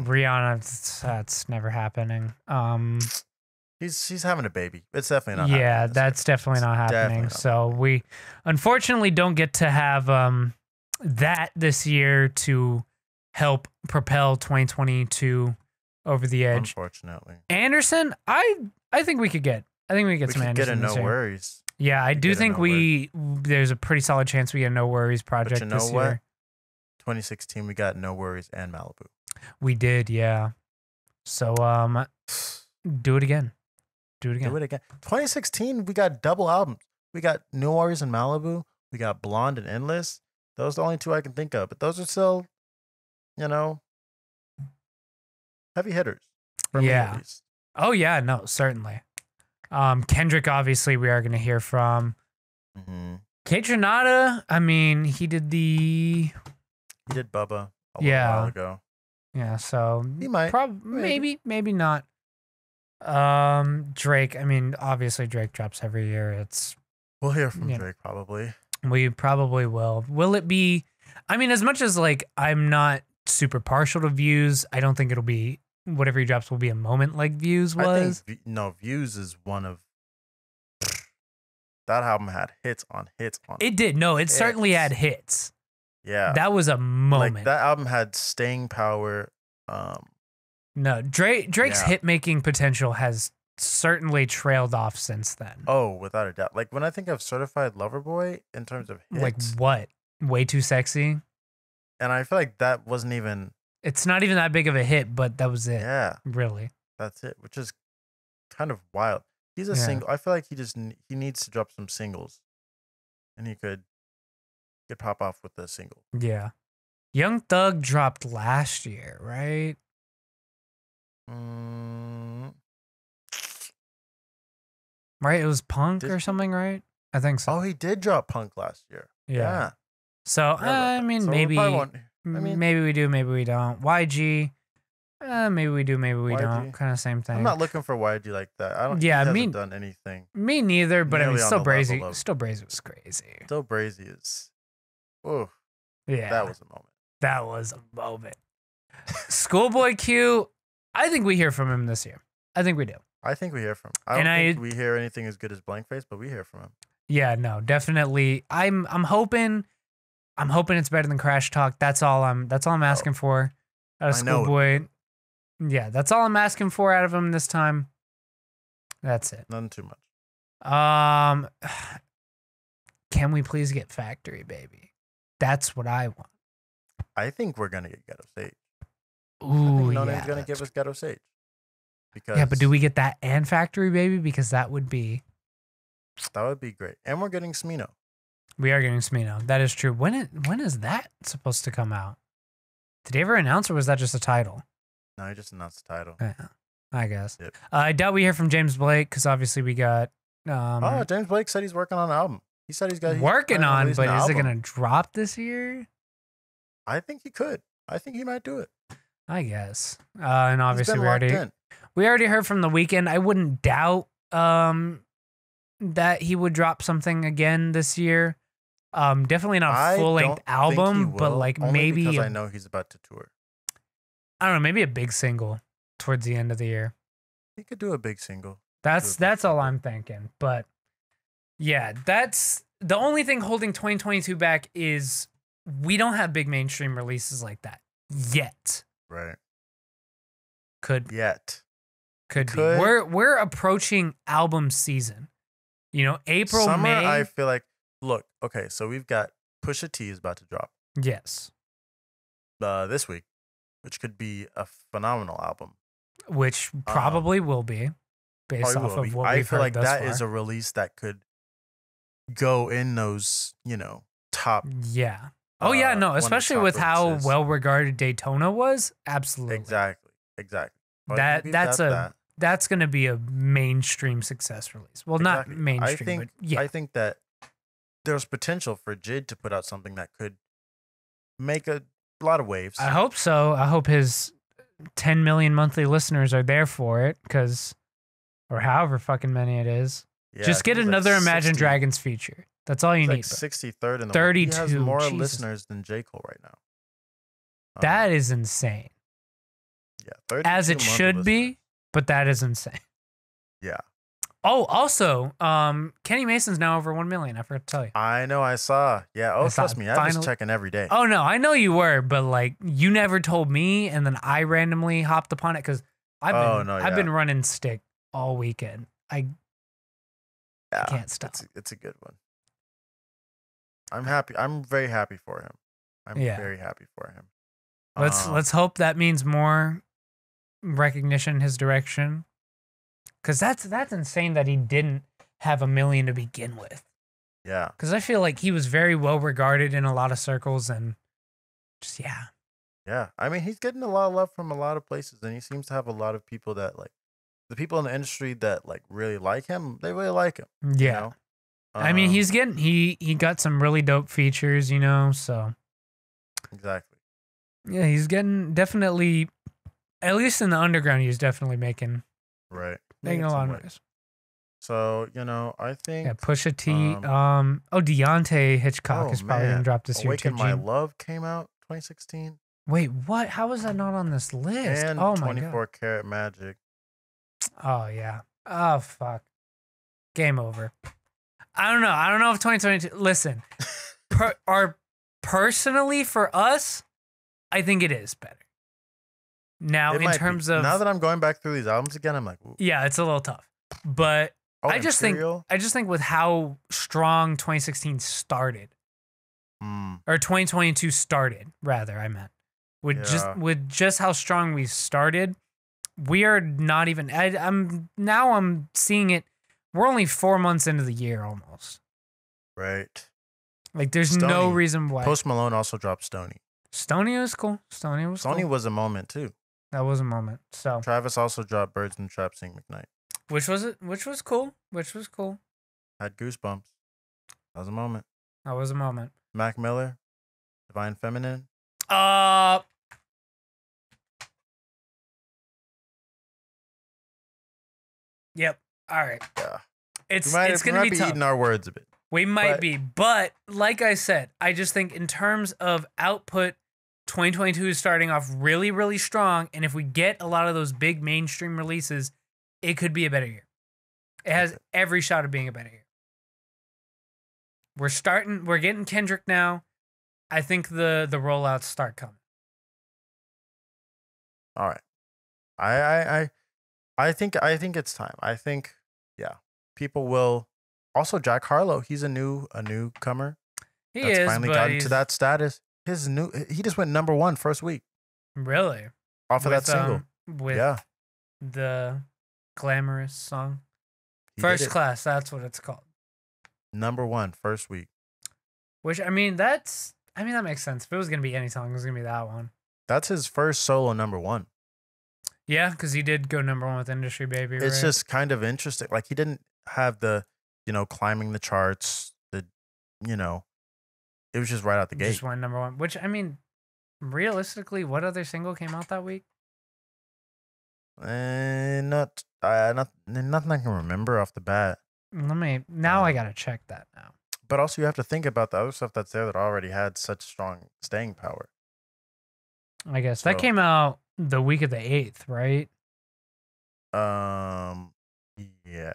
Rihanna, that's never happening. He's having a baby. It's definitely not happening. Yeah, that's definitely not happening. So we unfortunately don't get to have that this year to help propel 2022 over the edge. Unfortunately. Anderson, I think we could get. I think we could get some Anderson. Get a No Worries. Yeah, I do think there's a pretty solid chance we get a No Worries project this year. 2016 we got No Worries and Malibu. We did, yeah. So do it again. Do it again. 2016 we got double albums. We got No Worries and Malibu. We got Blonde and Endless. Those are the only two I can think of, but those are still, heavy hitters. For me, at least. Oh yeah, no, certainly. Kendrick, obviously, we are going to hear from. Kaytranada, I mean, he did Bubba a while ago. Yeah, so he might. Maybe not. Drake, I mean, obviously Drake drops every year. We'll hear from Drake probably. We probably will. Will it be? I mean, as much as like I'm not super partial to Views, I don't think it'll be whatever he drops will be a moment like Views was. I think, Views is one of that album had hits on hits on. It did. No, it certainly had hits. Yeah, that was a moment. Like that album had staying power. No, Drake's hit making potential has certainly trailed off since then. Oh, without a doubt. Like when I think of Certified Lover Boy in terms of hits, like what? Way Too Sexy. And I feel like that wasn't even. It's not even that big of a hit, but that was it. Yeah, really. That's it, which is kind of wild. He's a single. I feel like he needs to drop some singles, and he could pop off with a single. Yeah, Young Thug dropped last year, right? Right, it was Punk or something, right? I think so. Oh, he did drop Punk last year. Yeah. So I mean, maybe we do, maybe we don't. YG, Maybe we do, maybe we YG. don't. Kind of same thing. I'm not looking for YG like that. I don't. Yeah, he hasn't done anything. Me neither. But I mean, nearly on still the level Brazy. of- Still Brazy was crazy. Still Brazy is. Oh, Yeah, that was a moment. That was a moment. Schoolboy Q. I think we hear from him this year. I think we do. I think we hear from him. I don't think we hear anything as good as Blank Face, but we hear from him. Yeah, no, definitely. I'm hoping it's better than Crash Talk. That's all I'm asking for out of Schoolboy. Yeah, that's all I'm asking for out of him this time. That's it. None too much. Can we please get Factory Baby? That's what I want. I think we're gonna get Ghetto Sage. Ooh, No name's gonna give us Ghetto Sage. Because yeah, but do we get that and Factory Baby? Because that would be great. And we're getting Smino. We are getting Smino. That is true. When is that supposed to come out? Did he ever announce, or was that just a title? No, he just announced the title. Yeah, I guess. Yep. I doubt we hear from James Blake because obviously we got. James Blake said he's working on an album. He said he's working on, but is it gonna drop this year? I think he could. I think he might do it. I guess. And obviously we already heard from The Weeknd. I wouldn't doubt that he would drop something again this year. Definitely not a full-length album, but like only maybe because I know he's about to tour. I don't know, maybe a big single towards the end of the year. He could do a big single. That's all I'm thinking. But yeah, that's the only thing holding 2022 back is we don't have big mainstream releases like that yet. Right. Could be. Could. We're approaching album season. You know, April, Summer, May. I feel like, look, okay, so we've got Pusha T is about to drop. Yes. This week, which could be a phenomenal album. Which probably will be, based off of what we've heard thus far. I feel like that is a release that could go in those, top. Yeah. Oh, yeah, no, especially with how well-regarded Daytona was. Absolutely. Exactly. That's going to be a mainstream success release. Well, not mainstream, but yeah. I think that there's potential for Jid to put out something that could make a lot of waves. I hope so. I hope his 10 million monthly listeners are there for it, or however fucking many it is. Yeah, just get another Imagine Dragons feature. That's all you need. 63rd in the 32. World. He has more listeners than J. Cole right now. That is insane. Yeah, as it should be, but that is insane. Yeah. Oh, also, Kenny Mason's now over 1 million. I forgot to tell you. I know. I saw. Yeah. Oh, trust me. I was checking every day. Oh no, I know you were, but like you never told me, and then I randomly hopped upon it because I've been running stick all weekend. I can't stop. It's a good one. I'm happy. I'm very happy for him. I'm very happy for him. Let's hope that means more recognition in his direction, because that's insane that he didn't have 1 million to begin with. Yeah, because I feel like he was very well regarded in a lot of circles, and just yeah. I mean, he's getting a lot of love from a lot of places, and he seems to have a lot of people that like the people in the industry that like really like him. They really like him. Yeah. I mean, he got some really dope features, so. Exactly. Yeah, he's getting definitely, at least in the underground, he's definitely making a lot of noise. So, I think. Yeah, Pusha T. Deontay Hitchcock is probably going to drop this year too. Awaken My Love came out 2016. Wait, what? How was that not on this list? And oh my 24 Karat Magic. Oh, yeah. Oh, fuck. Game over. I don't know if 2022. Listen, personally for us, I think it is better. Now, in terms of now that I'm going back through these albums again, I'm like, ooh. Yeah, it's a little tough. But I just think with how strong 2016 started, or 2022 started, rather, I meant with just how strong we started, we are not even. I'm seeing it. We're only 4 months into the year almost. Right. Like, there's no reason why. Post Malone also dropped Stoney. Stoney was cool. Stoney was a moment too. That was a moment. So Travis also dropped Birds in the Trap Sing McKnight. Which was cool. Had goosebumps. That was a moment. Mac Miller, Divine Feminine. Yep. All right. Yeah. It's going to be tough. Eating our words a bit. We might be. But like I said, I just think in terms of output, 2022 is starting off really, really strong. And if we get a lot of those big mainstream releases, it could be a better year. It has every shot of being a better year. We're getting Kendrick now. I think the rollouts start coming. All right. I think it's time. I think, yeah, people will. Also, Jack Harlow, he's a newcomer. He is finally gotten to that status. He just went #1 first week. Really? Off of that single. With the glamorous song. First Class, that's what it's called. #1 first week. Which that makes sense. If it was gonna be any song, it was gonna be that one. That's his first solo #1. Yeah, because he did go #1 with Industry Baby. It's just kind of interesting. Like he didn't have the, climbing the charts. It was just right out the gate. Just went #1. Which realistically, what other single came out that week? Nothing I can remember off the bat. I gotta check that now. But also you have to think about the other stuff that's there that already had such strong staying power. I guess that came out the week of the 8th, right? Yeah.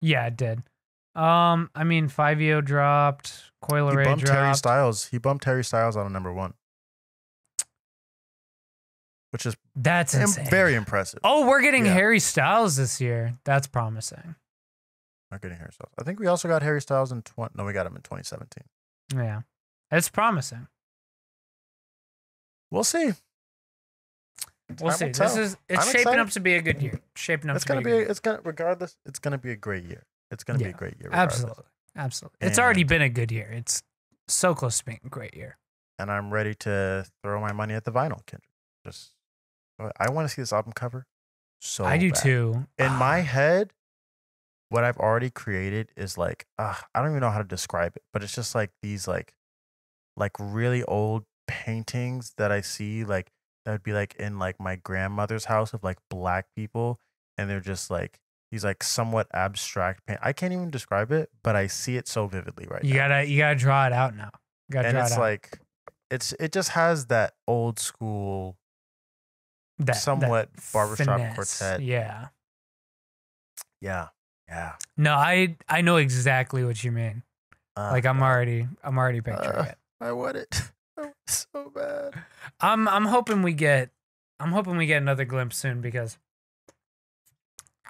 Yeah, it did. 5EO dropped, Coil Ray dropped. He bumped Harry Styles on #1. Which is insane. Very impressive. Oh, we're getting Harry Styles this year. That's promising. Not getting Harry Styles. I think we also got Harry Styles we got him in 2017. Yeah. It's promising. We'll see. We'll see. It's shaping up to be a good year. Regardless, it's gonna be a great year. It's gonna be a great year. Regardless. Absolutely. It's already been a good year. It's so close to being a great year. And I'm ready to throw my money at the vinyl, Kendrick. I want to see this album cover. So I do too. In my head, what I've already created is like, I don't even know how to describe it, but it's just like these like really old paintings that I see, like that would be like in like my grandmother's house of like black people, and they're just like these like somewhat abstract paint. I can't even describe it, but I see it so vividly right now. You gotta draw it out now. It just has that old school, somewhat barbershop finesse. Quartet. Yeah. No, I know exactly what you mean. I'm already picturing it. I want it. So bad. I'm hoping we get another glimpse soon, because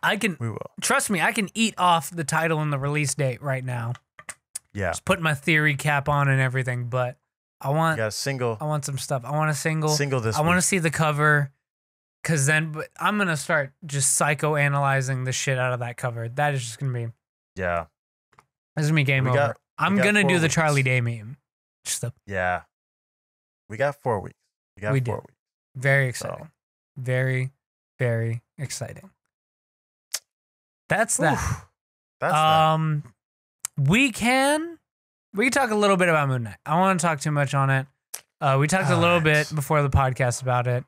we will. Trust me, I can eat off the title and the release date right now. Yeah. Just put my theory cap on and everything, but I want single. I want some stuff. I want a single. Single this I want to see the cover, because then I'm going to start just psychoanalyzing the shit out of that cover. That is just going to be. Yeah. This is going to be game over. I'm going to do the Charlie Day meme. Yeah. We got 4 weeks. We got 4 weeks. Very exciting. So. Very, very exciting. That's that. That's that. We can talk a little bit about Moon Knight. I don't want to talk too much on it. We talked a little bit before the podcast about it.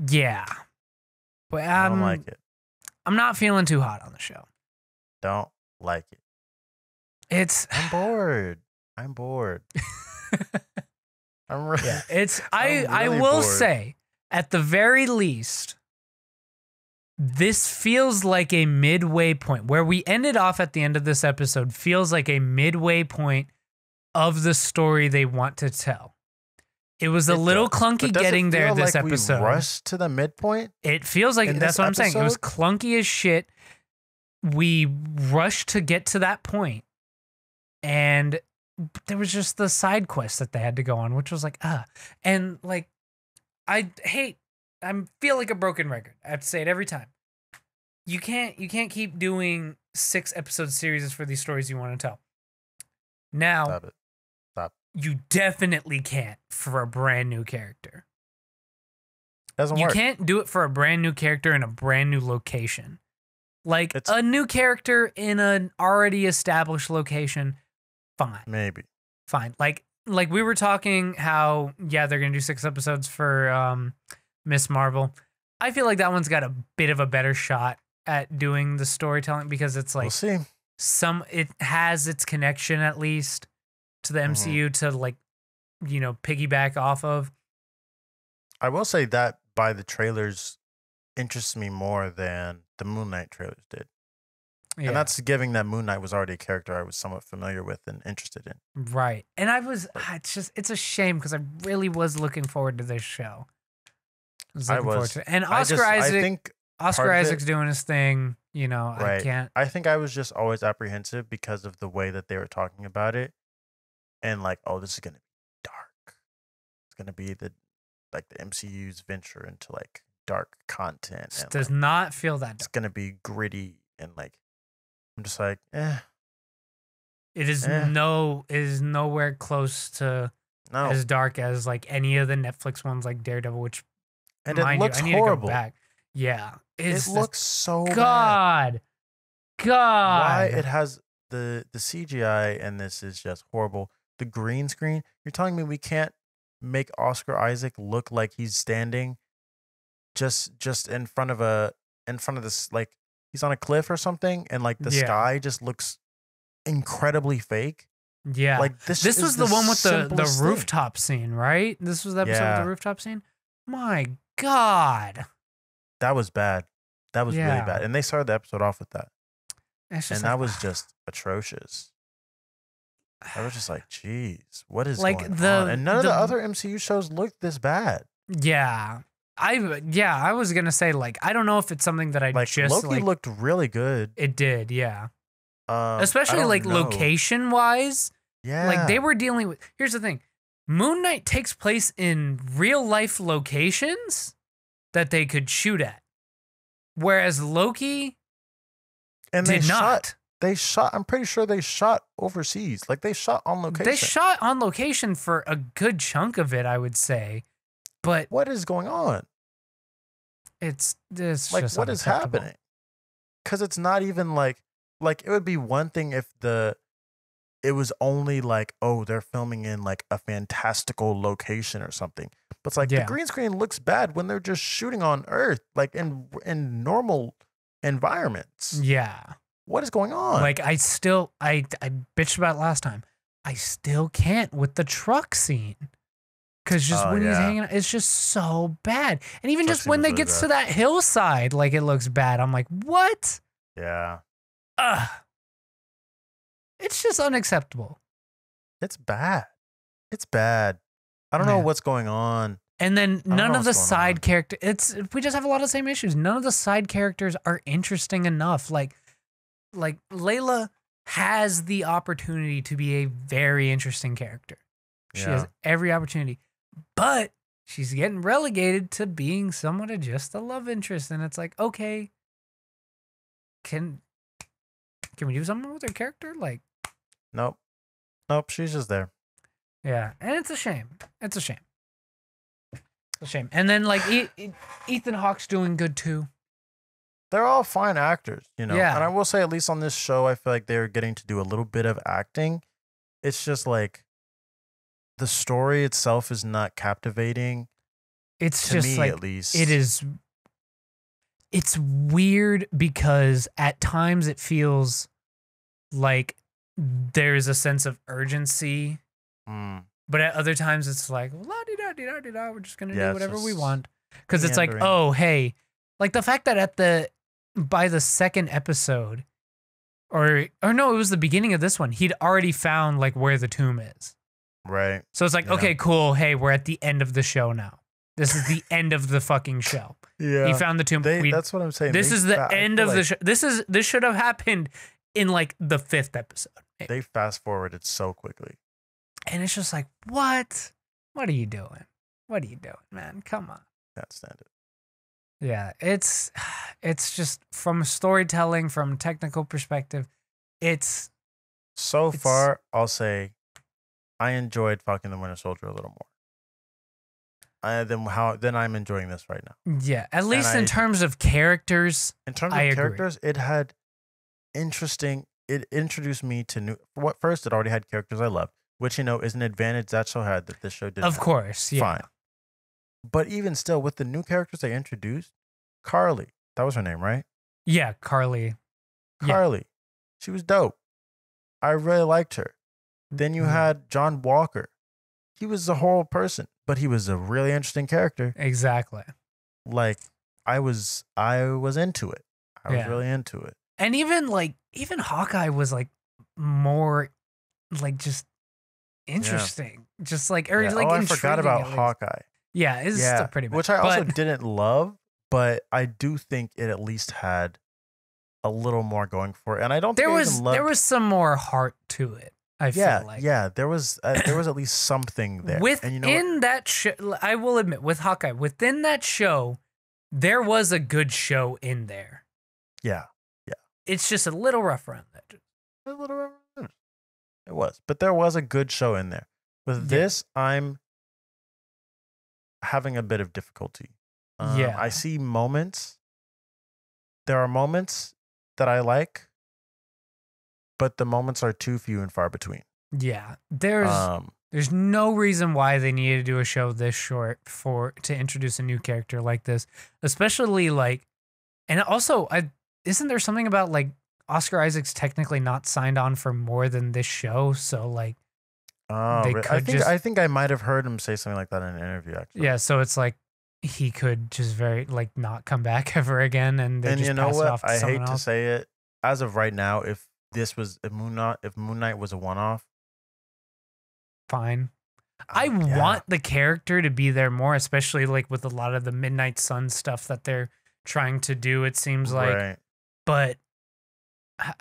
Yeah. But I don't like it. I'm not feeling too hot on the show. Don't like it. I'm bored. I will say, at the very least, this feels like a midway point. Where we ended off at the end of this episode feels like a midway point of the story they want to tell. It was a little clunky getting there this episode. We rushed to the midpoint? It feels like, that's what I'm saying. It was clunky as shit. We rushed to get to that point, and there was just the side quest that they had to go on, which was like, and like, I feel like a broken record. I have to say it every time. You can't keep doing 6 episode series for these stories you want to tell. Now, Stop. You definitely can't for a brand new character. Doesn't work. You can't do it for a brand new character in a brand new location. Like a new character in an already established location, fine. Maybe. Fine. Like we were talking how, they're going to do 6 episodes for Miss Marvel. I feel like that one's got a bit of a better shot at doing the storytelling because it's like We'll see. it has its connection at least to the MCU to like, you know, piggyback off of. I will say that by the trailers interests me more than the Moon Knight trailers did. Yeah. And that's giving that Moon Knight was already a character I was somewhat familiar with and interested in. Right. And it's a shame because I really was looking forward to this show. I was. And Oscar Isaac's doing his thing, you know, right. I can't. I think I was just always apprehensive because of the way that they were talking about it. And like, oh, this is going to be dark. It's going to be the MCU's venture into like dark content. It does not feel that dark. It's going to be gritty and like, I'm just like, eh. It is nowhere close to as dark as like any of the Netflix ones like Daredevil, which and it looks horrible. Yeah. It looks so bad. Why it has the CGI and this is just horrible. The green screen, you're telling me we can't make Oscar Isaac look like he's standing just in front of this, like he's on a cliff or something, and like the sky just looks incredibly fake. Yeah, like this was the one with the rooftop scene, right? This was the episode with the rooftop scene. My God, that was bad. That was really bad, and they started the episode off with that, and that was just atrocious. I was just like, "Geez, what is going on?" And none of the other MCU shows looked this bad. Yeah. I was gonna say like I don't know if it's something that I like just Loki looked really good. It did, yeah. Especially like location wise. Yeah. Like they were dealing with. Here's the thing, Moon Knight takes place in real life locations that they could shoot at, whereas Loki did not. They shot. I'm pretty sure they shot overseas. Like they shot on location. They shot on location for a good chunk of it, I would say. But what is going on? It's like just what is happening? Because it's not even like it would be one thing if it was only like, oh, they're filming in like a fantastical location or something. But it's like the green screen looks bad when they're just shooting on Earth, like in normal environments. Yeah. What is going on? Like I bitched about it last time. I still can't with the truck scene. Because just when he's hanging out, it's just so bad. And even just when they get to that hillside, like it looks bad. I'm like, what? Yeah. Ugh. It's just unacceptable. It's bad. It's bad. I don't know what's going on. And then none of the side characters, we just have a lot of the same issues. None of the side characters are interesting enough. Like Layla has the opportunity to be a very interesting character. She has every opportunity. But she's getting relegated to being somewhat of just a love interest. And it's like, okay, can we do something with her character? Like, nope, she's just there. Yeah, and it's a shame. It's a shame. And then like Ethan Hawke's doing good too. They're all fine actors, you know. Yeah. And I will say, at least on this show, I feel like they're getting to do a little bit of acting. It's just like the story itself is not captivating. It's to just me, like, at least. it is. It's weird because at times it feels like there's a sense of urgency, but at other times it's like, la-di-da-di-da-di-da, we're just gonna do whatever we want. Because it's like, oh, hey, like the fact that by the second episode, or no, it was the beginning of this one, he'd already found like where the tomb is. Right. So it's like, okay, cool. Hey, we're at the end of the show now. This is the end of the fucking show. Yeah. He found the tomb. That's what I'm saying. This is the end of the show. This should have happened in like the 5th episode. They fast forwarded so quickly. And it's just like, what? What are you doing? What are you doing, man? Come on. Can't stand it. Yeah, it's just from storytelling, from technical perspective, so far, I'll say I enjoyed Falcon and the Winter Soldier a little more. Then I'm enjoying this right now. Yeah, at least in terms of characters. In terms of characters, it had interesting. It introduced me to new. First, it already had characters I loved, which is an advantage that show had that this show didn't. Of course, yeah. Fine. But even still, with the new characters they introduced, Carly. That was her name, right? Yeah, Carly. Carly. She was dope. I really liked her. Then you had John Walker. He was a horrible person, but he was a really interesting character. Exactly. Like I was into it. I was really into it. And even Hawkeye was like more like just interesting. Just like I forgot about Hawkeye. Yeah, it's still pretty bad. Which I also didn't love, but I do think it at least had a little more going for it. And I don't think there was some more heart to it. I feel like there was at least something there. Within that show, I will admit, with Hawkeye, within that show, there was a good show in there. Yeah. It's just a little rough around the edges. A little rough around the edges. It was, but there was a good show in there. With this, I'm having a bit of difficulty. I see moments. There are moments that I like, but the moments are too few and far between. Yeah, there's no reason why they needed to do a show this short to introduce a new character like this, especially and also isn't there something about Oscar Isaac's technically not signed on for more than this show, so I think I might have heard him say something like that in an interview actually. Yeah, so it's he could just not come back ever again, and just you know pass what? It off to I hate else. to say it, as of right now, if Moon Knight was a one-off, fine. I want the character to be there more, especially with a lot of the Midnight Sun stuff that they're trying to do. It seems like, right. But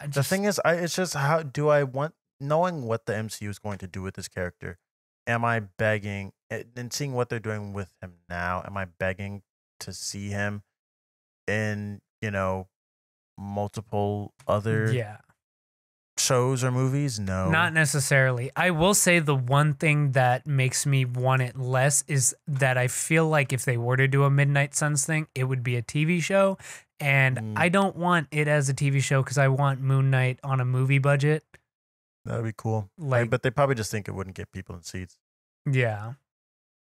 the thing is, it's just how do I want knowing what the MCU is going to do with this character? Am I begging and seeing what they're doing with him now? Am I begging to see him in multiple other shows or movies? No, not necessarily. I will say the one thing that makes me want it less is that I feel like if they were to do a Midnight Suns thing, it would be a TV show, and I don't want it as a TV show because I want Moon Knight on a movie budget. That'd be cool. But they probably just think it wouldn't get people in seats. Yeah.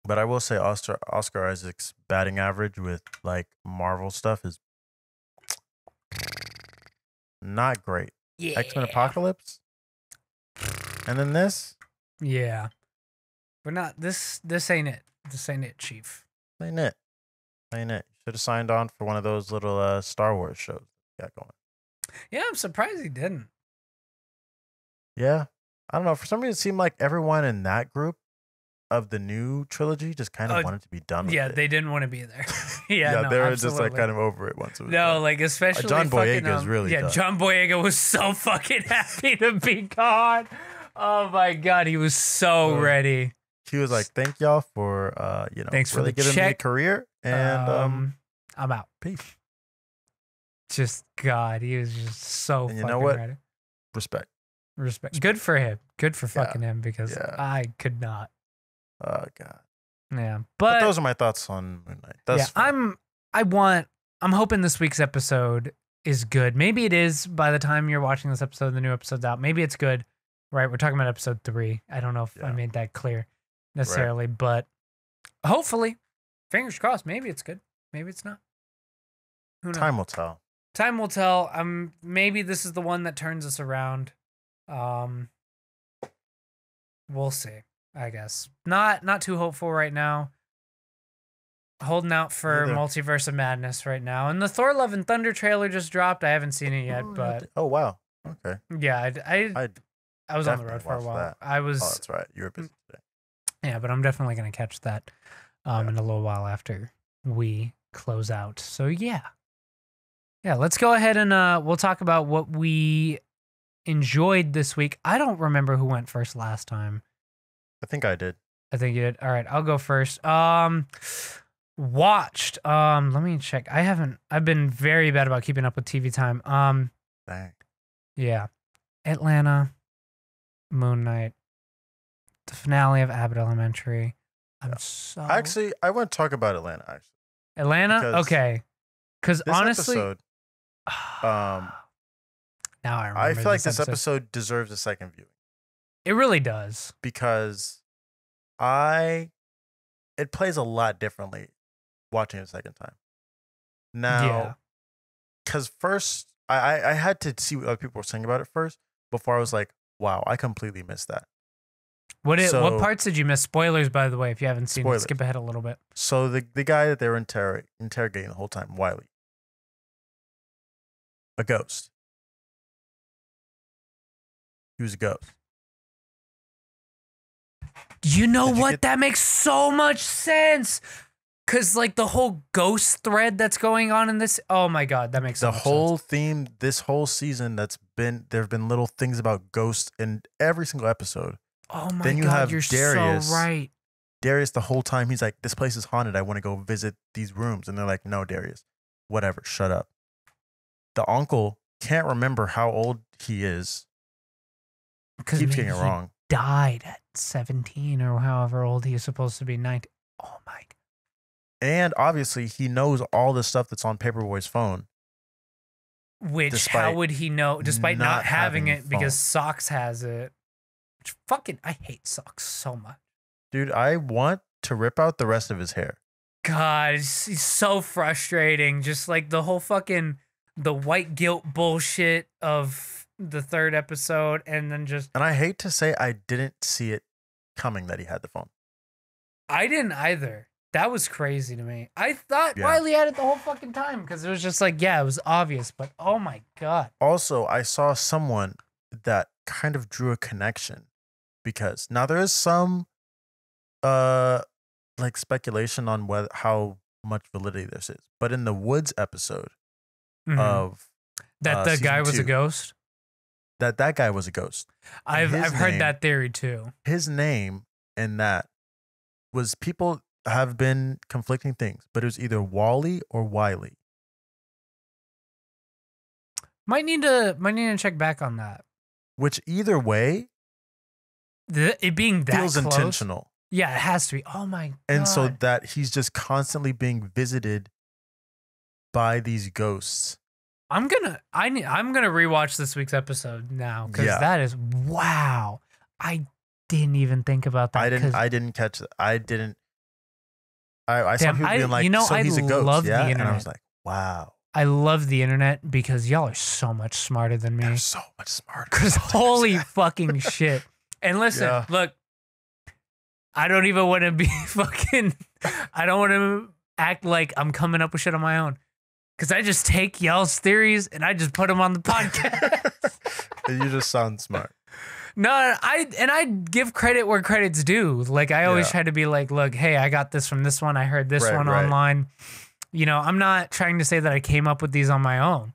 But I will say Oscar Isaac's batting average with Marvel stuff is not great. Yeah. X-Men Apocalypse. And then this. Yeah. But not this ain't it. This ain't it, Chief. Ain't it. Should have signed on for one of those little Star Wars shows you got going. Yeah, I'm surprised he didn't. Yeah. I don't know. For some reason, it seemed like everyone in that group of the new trilogy just kind of wanted to be done with it. Yeah, they didn't want to be there. They were just kind of over it once it was done. Especially John Boyega's really done. John Boyega was so fucking happy to be gone. Oh my God, he was so ready. He was like, thank y'all for, thanks really for giving me a career, and I'm out. Peace. Just, God, he was just so fucking ready. Respect. Good for him. Good for fucking him, because I could not. Oh God. Yeah, but those are my thoughts on Moon Knight. I'm hoping this week's episode is good. Maybe it is by the time you're watching this episode, the new episode's out. Maybe it's good. Right? We're talking about episode 3. I don't know if I made that clear necessarily, but hopefully, fingers crossed. Maybe it's good. Maybe it's not. Who knows? Time will tell. Time will tell. Maybe this is the one that turns us around. We'll see. I guess not too hopeful right now. Holding out for Multiverse of Madness right now, and the Thor: Love and Thunder trailer just dropped. I haven't seen it yet, but wow, okay. Yeah, I was on the road for a while. That. Oh, that's right. You were busy today. Yeah, but I'm definitely gonna catch that in a little while after we close out. So yeah, let's go ahead and we'll talk about what we enjoyed this week. I don't remember who went first last time. I think I did. I think you did. All right, I'll go first. Watched. Let me check. I've been very bad about keeping up with TV time. Dang. Yeah. Atlanta, Moon Knight, the finale of Abbott Elementary. I want to talk about Atlanta, actually. Atlanta? Okay. Because honestly, episode, now I remember. I feel like this episode deserves a second viewing. It really does. Because it plays a lot differently watching it a second time. Now, because first I had to see what other people were saying about it first before I was like, wow, I completely missed that. What parts did you miss? Spoilers, by the way, if you haven't seen it, skip ahead a little bit. So the guy that they were interrogating the whole time, Wiley, a ghost. He was a ghost. You know what? That makes so much sense. Because, like, the whole ghost thread that's going on in this, oh my God, that makes so much sense. The whole theme this whole season there have been little things about ghosts in every single episode. Oh my then you God, have you're Darius, so right. Darius, the whole time, he's like, this place is haunted. I want to go visit these rooms. And they're like, no, Darius, whatever, shut up. The uncle can't remember how old he is. Because keeps getting it wrong. Died at 17 or however old he is supposed to be, 19. Oh my God. And obviously, he knows all the stuff that's on Paperboy's phone. Which, how would he know, despite not having it, because Socks has it. Which fucking, I hate Socks so much. Dude, I want to rip out the rest of his hair. God, he's so frustrating. Just like the whole fucking, the white guilt bullshit of the third episode, and then just... And I hate to say I didn't see it coming that he had the phone. I didn't either. That was crazy to me. I thought Wiley had it the whole fucking time because it was just like, yeah, it was obvious, but oh my God. Also, I saw someone that kind of drew a connection because now there is some like speculation on how much validity this is. But in the Woods episode of that the guy was a ghost? That guy was a ghost. I've heard that theory too. His name in that was people have been conflicting things, but it was either Wally or Wiley. Might need to check back on that. Which either way, it being that feels close, intentional. Yeah, it has to be. Oh my God. And so that he's just constantly being visited by these ghosts. I'm gonna rewatch this week's episode now because that is wow. I didn't even think about that. I didn't catch that. I saw people being like, so he's a ghost, love the internet. And I was like, wow. I love the internet because y'all are so much smarter than me. They're so much smarter. Because holy fucking shit. And listen, look, I don't even want to be fucking, I don't want to act like I'm coming up with shit on my own. Because I just take y'all's theories and I just put them on the podcast. And you just sound smart. No, I give credit where credit's due. Like I always try to be like, look, hey, I got this from this one. I heard this one online. You know, I'm not trying to say that I came up with these on my own.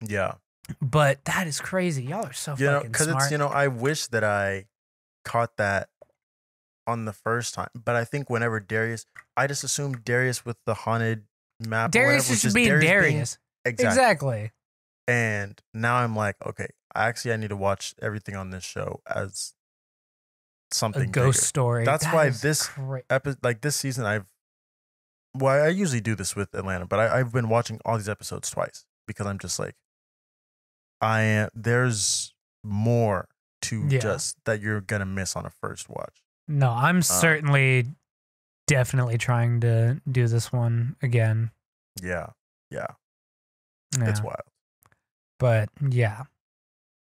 Yeah. But that is crazy. Y'all are so fucking smart. Because it's, I wish that I caught that on the first time. But I think whenever I just assumed Darius with the haunted map. Darius is just being Darius. Exactly. And now I'm like, okay, I need to watch everything on this show as something a ghost story. That's why this episode, like this season, I usually do this with Atlanta, but I've been watching all these episodes twice because I'm just like, there's more to just that you're gonna miss on a first watch. No, I'm definitely trying to do this one again. Yeah. It's wild. But yeah.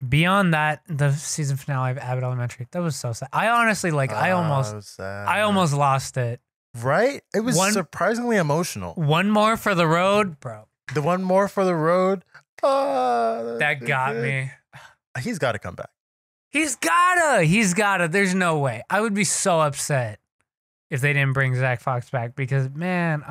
Beyond that, the season finale of Abbott Elementary, that was so sad. I honestly I almost lost it. Right? It was surprisingly emotional. One more for the road, bro. The one more for the road. That got me. He's got to come back. He's gotta. There's no way. I would be so upset if they didn't bring Zach Fox back because, man,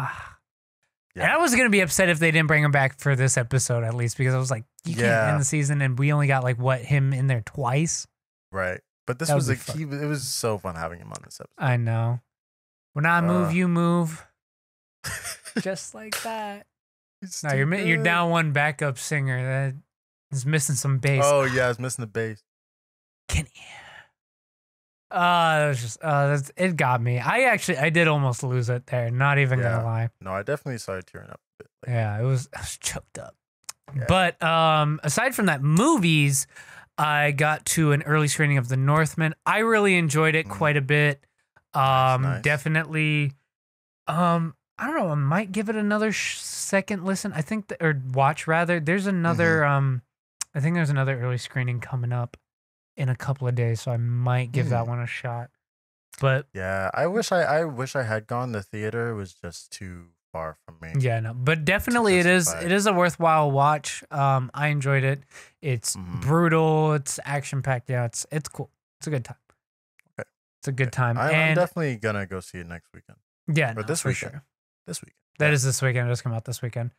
and I was going to be upset if they didn't bring him back for this episode at least because I was like, you can't end the season and we only got him in there twice. Right. But this was it was so fun having him on this episode. I know. When I move, you move. Just like that. No, you're down one backup singer that is missing some bass. Oh, yeah, it's missing the bass. Can you? It was just, it got me. I did almost lose it there. Not even gonna lie. No, I definitely started tearing up a bit. I was choked up. Yeah. But aside from that, movies, I got to an early screening of The Northman. I really enjoyed it quite a bit. Nice. Definitely. I don't know. I might give it another second listen. I think, or watch rather. There's another. I think there's another early screening coming up in a couple of days, so I might give that one a shot. But yeah, I wish I had gone. The theater. It was just too far from me. Yeah, no, but definitely it is a worthwhile watch. I enjoyed it. It's brutal. It's action packed. Yeah, it's cool. It's a good time. Okay, it's a good time. I'm definitely gonna go see it next weekend. Yeah, or this weekend. Sure. This weekend. That is this weekend. It just come out this weekend.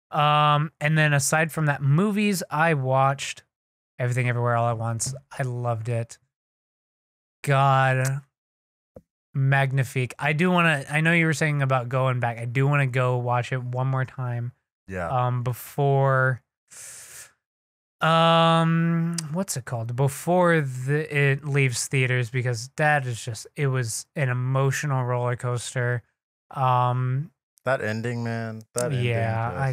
And then aside from that, movies, I watched Everything Everywhere All at Once. I loved it. God, magnifique. I do want to. I know you were saying about going back. I do want to go watch it one more time. Yeah. Before. What's it called? Before it leaves theaters, because that is just. It was an emotional roller coaster. That ending, man. That ending. Yeah,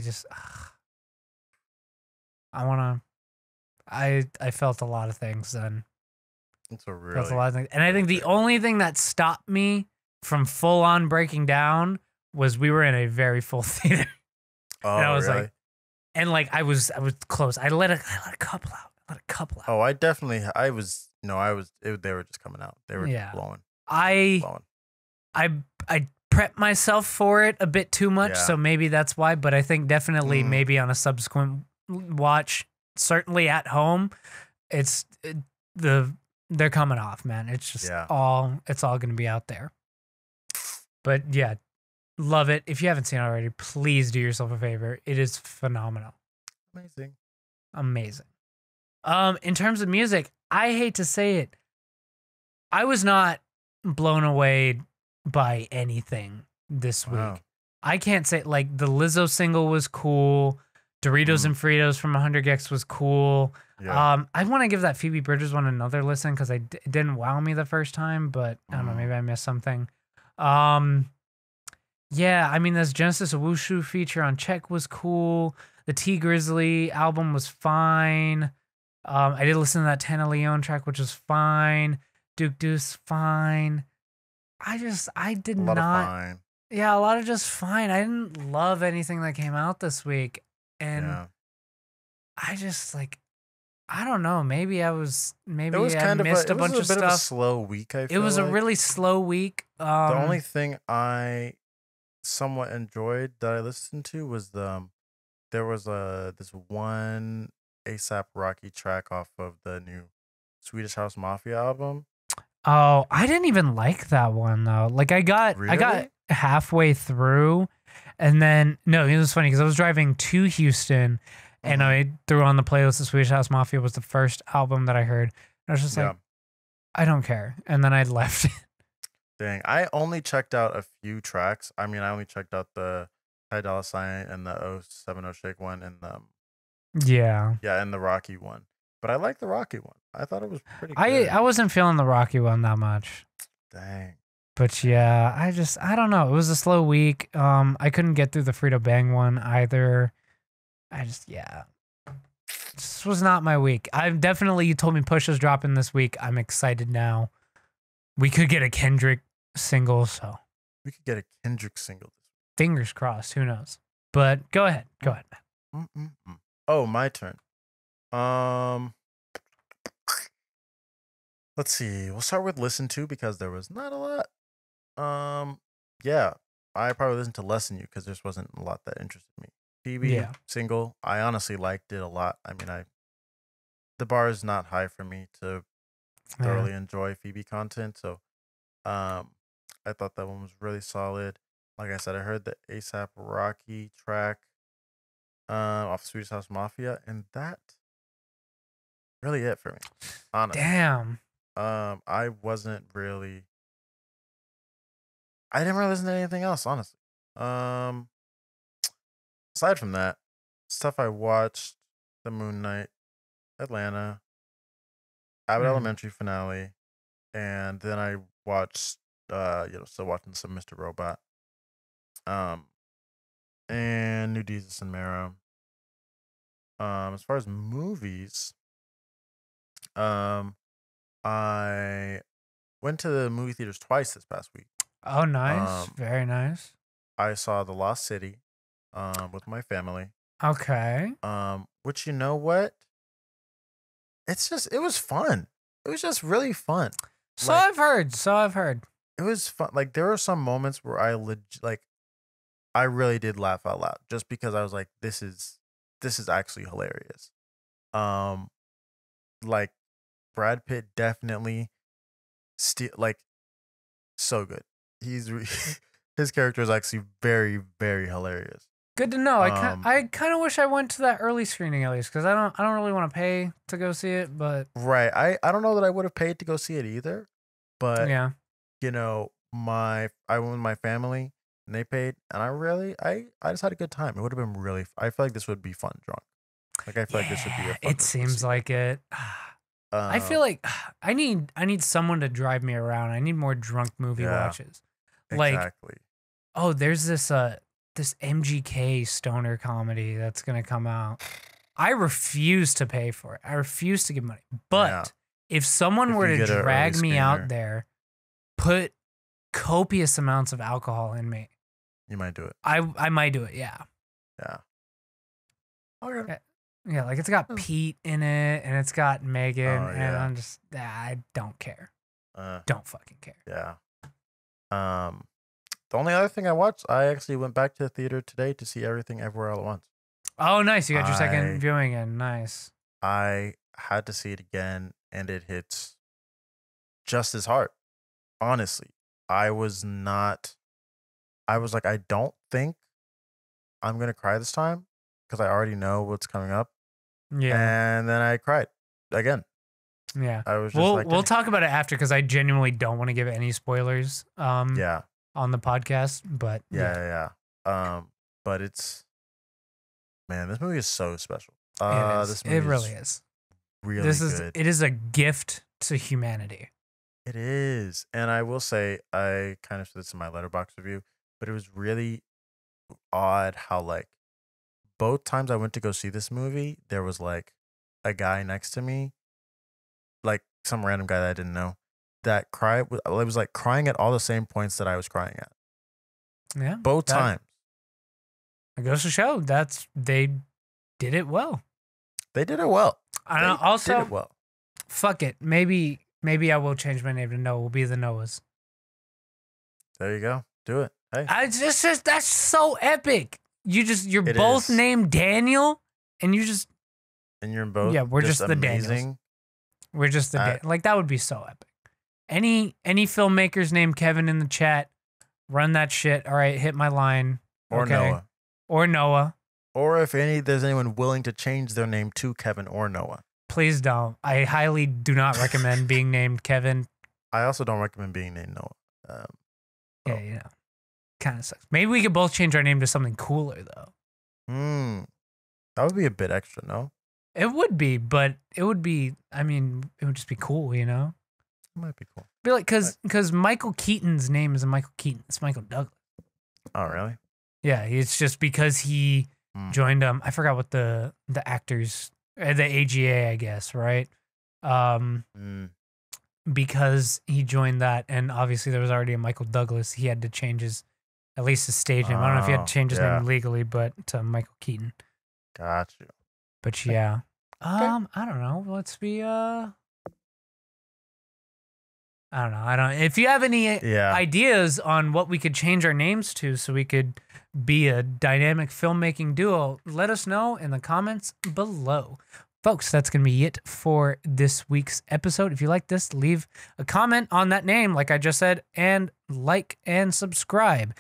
I wanna. I felt a lot of things then. It's a really felt a lot of things, and I think the only thing that stopped me from full on breaking down was we were in a very full theater. Oh, and I was really? like, and like I was close. I let a couple out. Oh, I definitely. I was. No, I was. They were just coming out. They were blowing. I prepped myself for it a bit too much, so maybe that's why. But I think definitely maybe on a subsequent watch, certainly at home, they're coming off, man. It's just it's all going to be out there. But yeah, love it. If you haven't seen it already, please do yourself a favor. It is phenomenal. Amazing. In terms of music, I hate to say it, I was not blown away by anything this week. I can't say, like, the Lizzo single was cool. Doritos and Fritos from 100 Gex was cool. Yeah. I want to give that Phoebe Bridgers one another listen because it didn't wow me the first time, but I don't know, maybe I missed something. Yeah, I mean, this Genesis Owusu feature on Check was cool. The T Grizzly album was fine. I did listen to that Tana Leon track, which was fine. Duke Deuce, fine. I did not. Fine. Yeah, a lot of just fine. I didn't love anything that came out this week. And I just I don't know. Maybe I missed a bunch of stuff. It was a bit of a slow week. It was a really slow week. The only thing I somewhat enjoyed that I listened to was there was this one ASAP Rocky track off of the new Swedish House Mafia album. Oh, I didn't even like that one though. Like I got halfway through, and then no, it was funny because I was driving to Houston, and I threw on the playlist. The Swedish House Mafia was the first album that I heard. And I was just like, I don't care, and then I left. Dang, I only checked out a few tracks. I mean, I only checked out the Ty Dolla $ign and the 070 Shake one and the and the Rocky one. But I like the Rocky one. I thought it was pretty good. I wasn't feeling the Rocky one that much. Dang. But yeah, I don't know. It was a slow week. I couldn't get through the Frito Bang one either. This was not my week. You told me Push is dropping this week. I'm excited now. We could get a Kendrick single, so. We could get a Kendrick single. Fingers crossed. Who knows? But go ahead. Go ahead, man. Oh, my turn. Let's see. We'll start with listen to because there was not a lot. Yeah, I probably listened to less than you because there wasn't a lot that interested me. Phoebe single. I honestly liked it a lot. I mean, the bar is not high for me to thoroughly enjoy Phoebe content, so I thought that one was really solid. Like I said, I heard the ASAP Rocky track off Swedish House Mafia, and that really it for me. Honestly. Damn. I didn't really listen to anything else, honestly. Aside from that, stuff I watched, The Moon Knight, Atlanta, Abbott Elementary finale, and then I watched still watching some Mr. Robot. And New Jesus and Mero. As far as movies, I went to the movie theaters twice this past week. Oh, nice. Very nice. I saw The Lost City with my family. Okay. Which, you know what? It was fun. It was just really fun. So I've heard. It was fun. Like, there were some moments where I really did laugh out loud just because I was like, this is actually hilarious. Like, Brad Pitt definitely so good. His character is actually very, very hilarious. Good to know. I kind of wish I went to that early screening at least because I don't really want to pay to go see it, but right. I don't know that I would have paid to go see it either, but yeah, you know, I went with my family and they paid, and I just had a good time. It would have been really. I feel like this would be fun drunk. Like, I feel like this would be a fun. It seems like it. I feel like I need someone to drive me around. I need more drunk movie watches. Like, exactly. Oh, there's this MGK stoner comedy that's gonna come out. I refuse to pay for it. I refuse to give money. But if someone were to drag me out there, put copious amounts of alcohol in me, you might do it. I might do it. Yeah. Yeah. Okay. Yeah, like it's got Pete in it and it's got Megan, and I'm just I don't care. Don't fucking care. Yeah. The only other thing I watched, I actually went back to the theater today to see Everything Everywhere All at Once. Oh, nice. You got your second viewing in. Nice. I had to see it again, and it hits just as hard. Honestly, I was like, I don't think I'm going to cry this time because I already know what's coming up. Yeah. And then I cried again. Yeah. I was just we'll talk about it after because I genuinely don't want to give any spoilers. On the podcast, but yeah. But it's, man, this movie is so special. It really is. Really good. It is a gift to humanity. It is. And I will say, I kind of said this in my Letterboxd review, but it was really odd how, like, both times I went to go see this movie, there was like a guy next to me, like some random guy that I didn't know, that cried. It was like crying at all the same points that I was crying at. Yeah. Both times. It goes to show they did it well. They did it well. Also, did it well. Fuck it. Maybe I will change my name to Noah. We'll be the Noahs. There you go. Do it. Hey. That's so epic. You're both named Daniel, and you're both. Yeah, we're just the amazing. Daniels. We're just the like that would be so epic. Any filmmakers named Kevin in the chat, run that shit. All right, hit my line. Or Noah. Or Noah. Or if there's anyone willing to change their name to Kevin or Noah. Please don't. I highly do not recommend being named Kevin. I also don't recommend being named Noah. Yeah, kind of sucks. Maybe we could both change our name to something cooler though. That would be a bit extra, no? It would be, but it would be. I mean, it would just be cool, you know. It might be cool. Be like because Michael Keaton's name isn't Michael Keaton. It's Michael Douglas. Oh, really? Yeah, it's just because he joined. I forgot what the actors, the AGA, I guess, right? Because he joined that, and obviously there was already a Michael Douglas. He had to change his stage name. I don't know if he had to change his name legally, but to Michael Keaton. Got you. But yeah. I don't know. Let's be I don't know. If you have any ideas on what we could change our names to so we could be a dynamic filmmaking duo, let us know in the comments below. Folks, that's going to be it for this week's episode. If you like this, leave a comment on that name, like I just said, and like and subscribe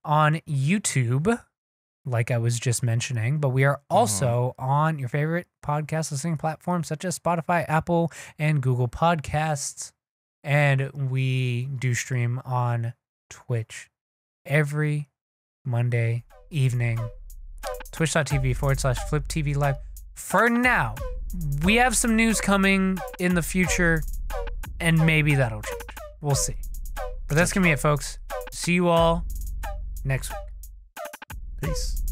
on YouTube, like I was just mentioning. But we are also on your favorite podcast listening platforms such as Spotify, Apple, and Google Podcasts. And we do stream on Twitch every Monday evening. Twitch.tv/FlipTV Live. For now, we have some news coming in the future, and maybe that'll change. We'll see. But that's going to be it, folks. See you all next week. Peace.